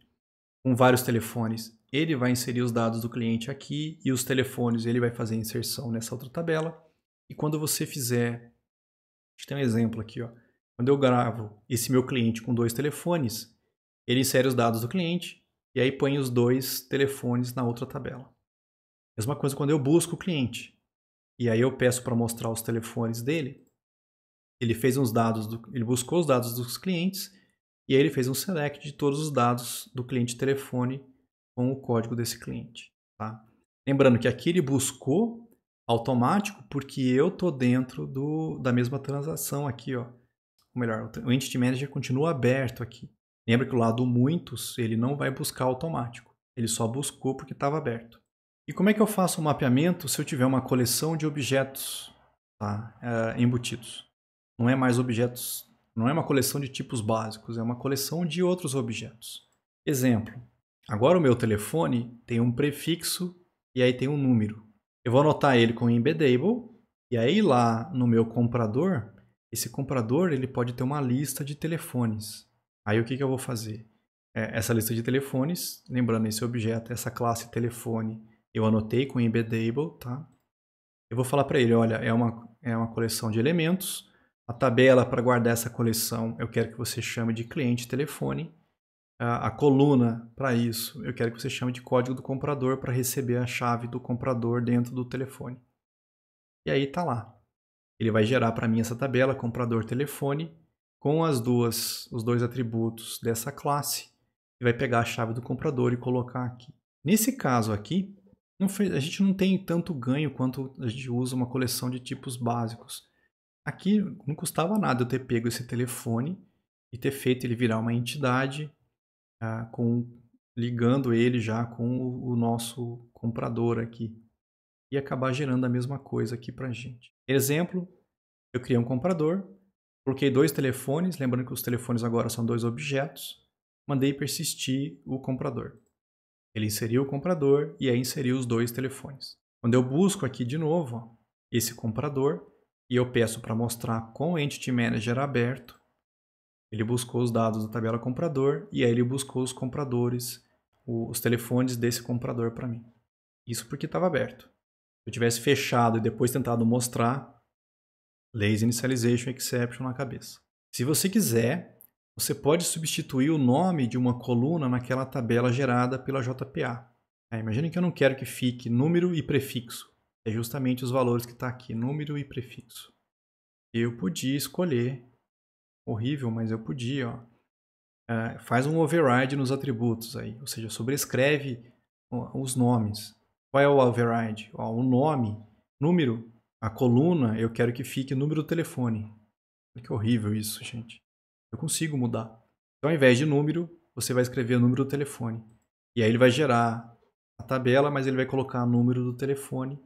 com vários telefones, ele vai inserir os dados do cliente aqui e os telefones ele vai fazer a inserção nessa outra tabela. E quando você fizer, a gente tem um exemplo aqui, ó. Quando eu gravo esse meu cliente com 2 telefones, ele insere os dados do cliente e aí põe os 2 telefones na outra tabela. Mesma coisa quando eu busco o cliente. E aí eu peço para mostrar os telefones dele. Ele fez uns dados, ele buscou os dados dos clientes e aí ele fez um select de todos os dados do cliente telefone com o código desse cliente. Tá? Lembrando que aqui ele buscou automático porque eu estou dentro da mesma transação aqui. Ó. Ou melhor, o Entity Manager continua aberto aqui. Lembra que o lado muitos ele não vai buscar automático. Ele só buscou porque estava aberto. E como é que eu faço o mapeamento se eu tiver uma coleção de objetos tá, embutidos? Não é mais objetos, não é uma coleção de tipos básicos, é uma coleção de outros objetos. Exemplo, agora o meu telefone tem um prefixo e aí tem um número. Eu vou anotar ele com embeddable e aí lá no meu comprador, esse comprador ele pode ter uma lista de telefones. Aí o que eu vou fazer? Essa lista de telefones, lembrando esse objeto, essa classe telefone, eu anotei com embeddable, tá? Eu vou falar para ele, olha, é uma coleção de elementos. A tabela para guardar essa coleção, eu quero que você chame de cliente telefone. A coluna para isso, eu quero que você chame de código do comprador para receber a chave do comprador dentro do telefone. E aí tá lá. Ele vai gerar para mim essa tabela comprador telefone com os dois atributos dessa classe e vai pegar a chave do comprador e colocar aqui. Nesse caso aqui, a gente não tem tanto ganho quanto a gente usa uma coleção de tipos básicos. Aqui não custava nada eu ter pego esse telefone e ter feito ele virar uma entidade, ligando ele já com o nosso comprador aqui. E acabar gerando a mesma coisa aqui para a gente. Exemplo, eu criei um comprador, coloquei 2 telefones, lembrando que os telefones agora são 2 objetos, mandei persistir o comprador. Ele inseriu o comprador e aí inseriu os 2 telefones. Quando eu busco aqui de novo, ó, esse comprador, e eu peço para mostrar com o Entity Manager aberto, ele buscou os dados da tabela comprador e aí ele buscou os compradores, os telefones desse comprador para mim. Isso porque estava aberto. Se eu tivesse fechado e depois tentado mostrar, Lazy Initialization Exception na cabeça. Se você quiser, você pode substituir o nome de uma coluna naquela tabela gerada pela JPA. Imagine que eu não quero que fique número e prefixo. É justamente os valores que está aqui, número e prefixo. Eu podia escolher, horrível, mas eu podia, ó, faz um override nos atributos aí, ou seja, sobrescreve os nomes. Qual é o override? Ó, o nome, número, a coluna, eu quero que fique número do telefone. Que horrível isso, gente. Eu consigo mudar. Então, ao invés de número, você vai escrever o número do telefone. E aí ele vai gerar a tabela, mas ele vai colocar o número do telefone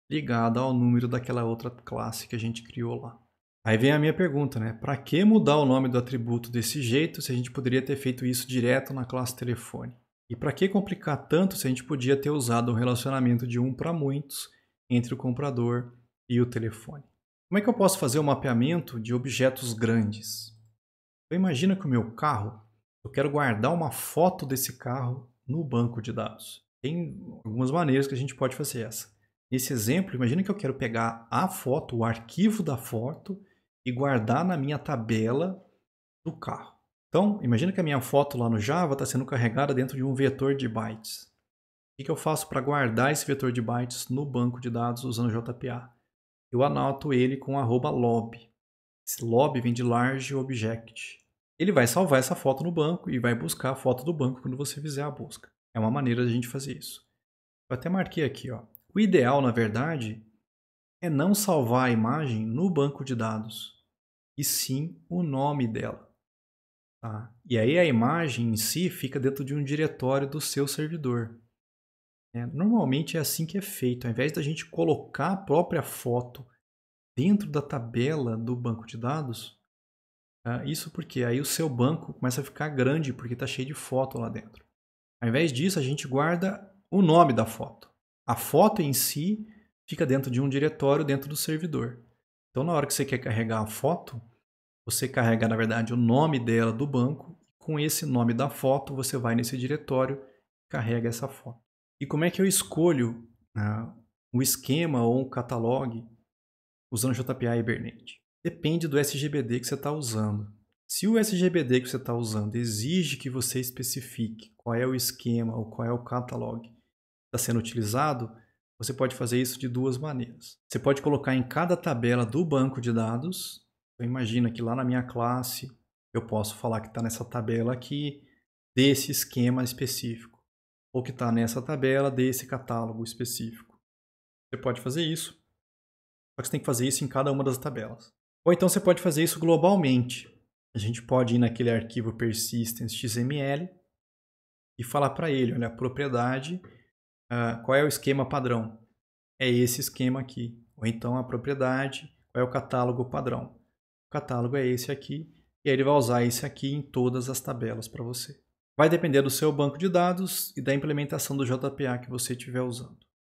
ligado ao número daquela outra classe que a gente criou lá. Aí vem a minha pergunta, né? Para que mudar o nome do atributo desse jeito se a gente poderia ter feito isso direto na classe telefone? E para que complicar tanto se a gente podia ter usado um relacionamento de 1 para muitos entre o comprador e o telefone? Como é que eu posso fazer o mapeamento de objetos grandes? Então, imagina que o meu carro, eu quero guardar uma foto desse carro no banco de dados. Tem algumas maneiras que a gente pode fazer essa. Nesse exemplo, imagina que eu quero pegar a foto, o arquivo da foto, e guardar na minha tabela do carro. Então, imagina que a minha foto lá no Java está sendo carregada dentro de um vetor de bytes. O que eu faço para guardar esse vetor de bytes no banco de dados usando JPA? Eu anoto ele com @lob. Esse lob vem de large object. Ele vai salvar essa foto no banco e vai buscar a foto do banco quando você fizer a busca. É uma maneira de a gente fazer isso. Eu até marquei aqui, ó. O ideal, na verdade, é não salvar a imagem no banco de dados, e sim o nome dela. Tá? E aí a imagem em si fica dentro de um diretório do seu servidor. Normalmente é assim que é feito. Ao invés da gente colocar a própria foto dentro da tabela do banco de dados, isso porque aí o seu banco começa a ficar grande porque está cheio de foto lá dentro. Ao invés disso, a gente guarda o nome da foto. A foto em si fica dentro de um diretório dentro do servidor. Então, na hora que você quer carregar a foto, você carrega, na verdade, o nome dela do banco. Com esse nome da foto, você vai nesse diretório e carrega essa foto. E como é que eu escolho um esquema ou um catalog usando JPA e Hibernate? Depende do SGBD que você está usando. Se o SGBD que você está usando exige que você especifique qual é o esquema ou qual é o catalog que está sendo utilizado, você pode fazer isso de 2 maneiras. Você pode colocar em cada tabela do banco de dados. Então, imagina que lá na minha classe eu posso falar que está nessa tabela aqui desse esquema específico, ou que está nessa tabela desse catálogo específico. Você pode fazer isso, só que você tem que fazer isso em cada uma das tabelas. Ou então você pode fazer isso globalmente. A gente pode ir naquele arquivo persistence.xml e falar para ele, olha, a propriedade, qual é o esquema padrão? É esse esquema aqui. Ou então a propriedade, qual é o catálogo padrão? O catálogo é esse aqui, e aí ele vai usar esse aqui em todas as tabelas para você. Vai depender do seu banco de dados e da implementação do JPA que você estiver usando.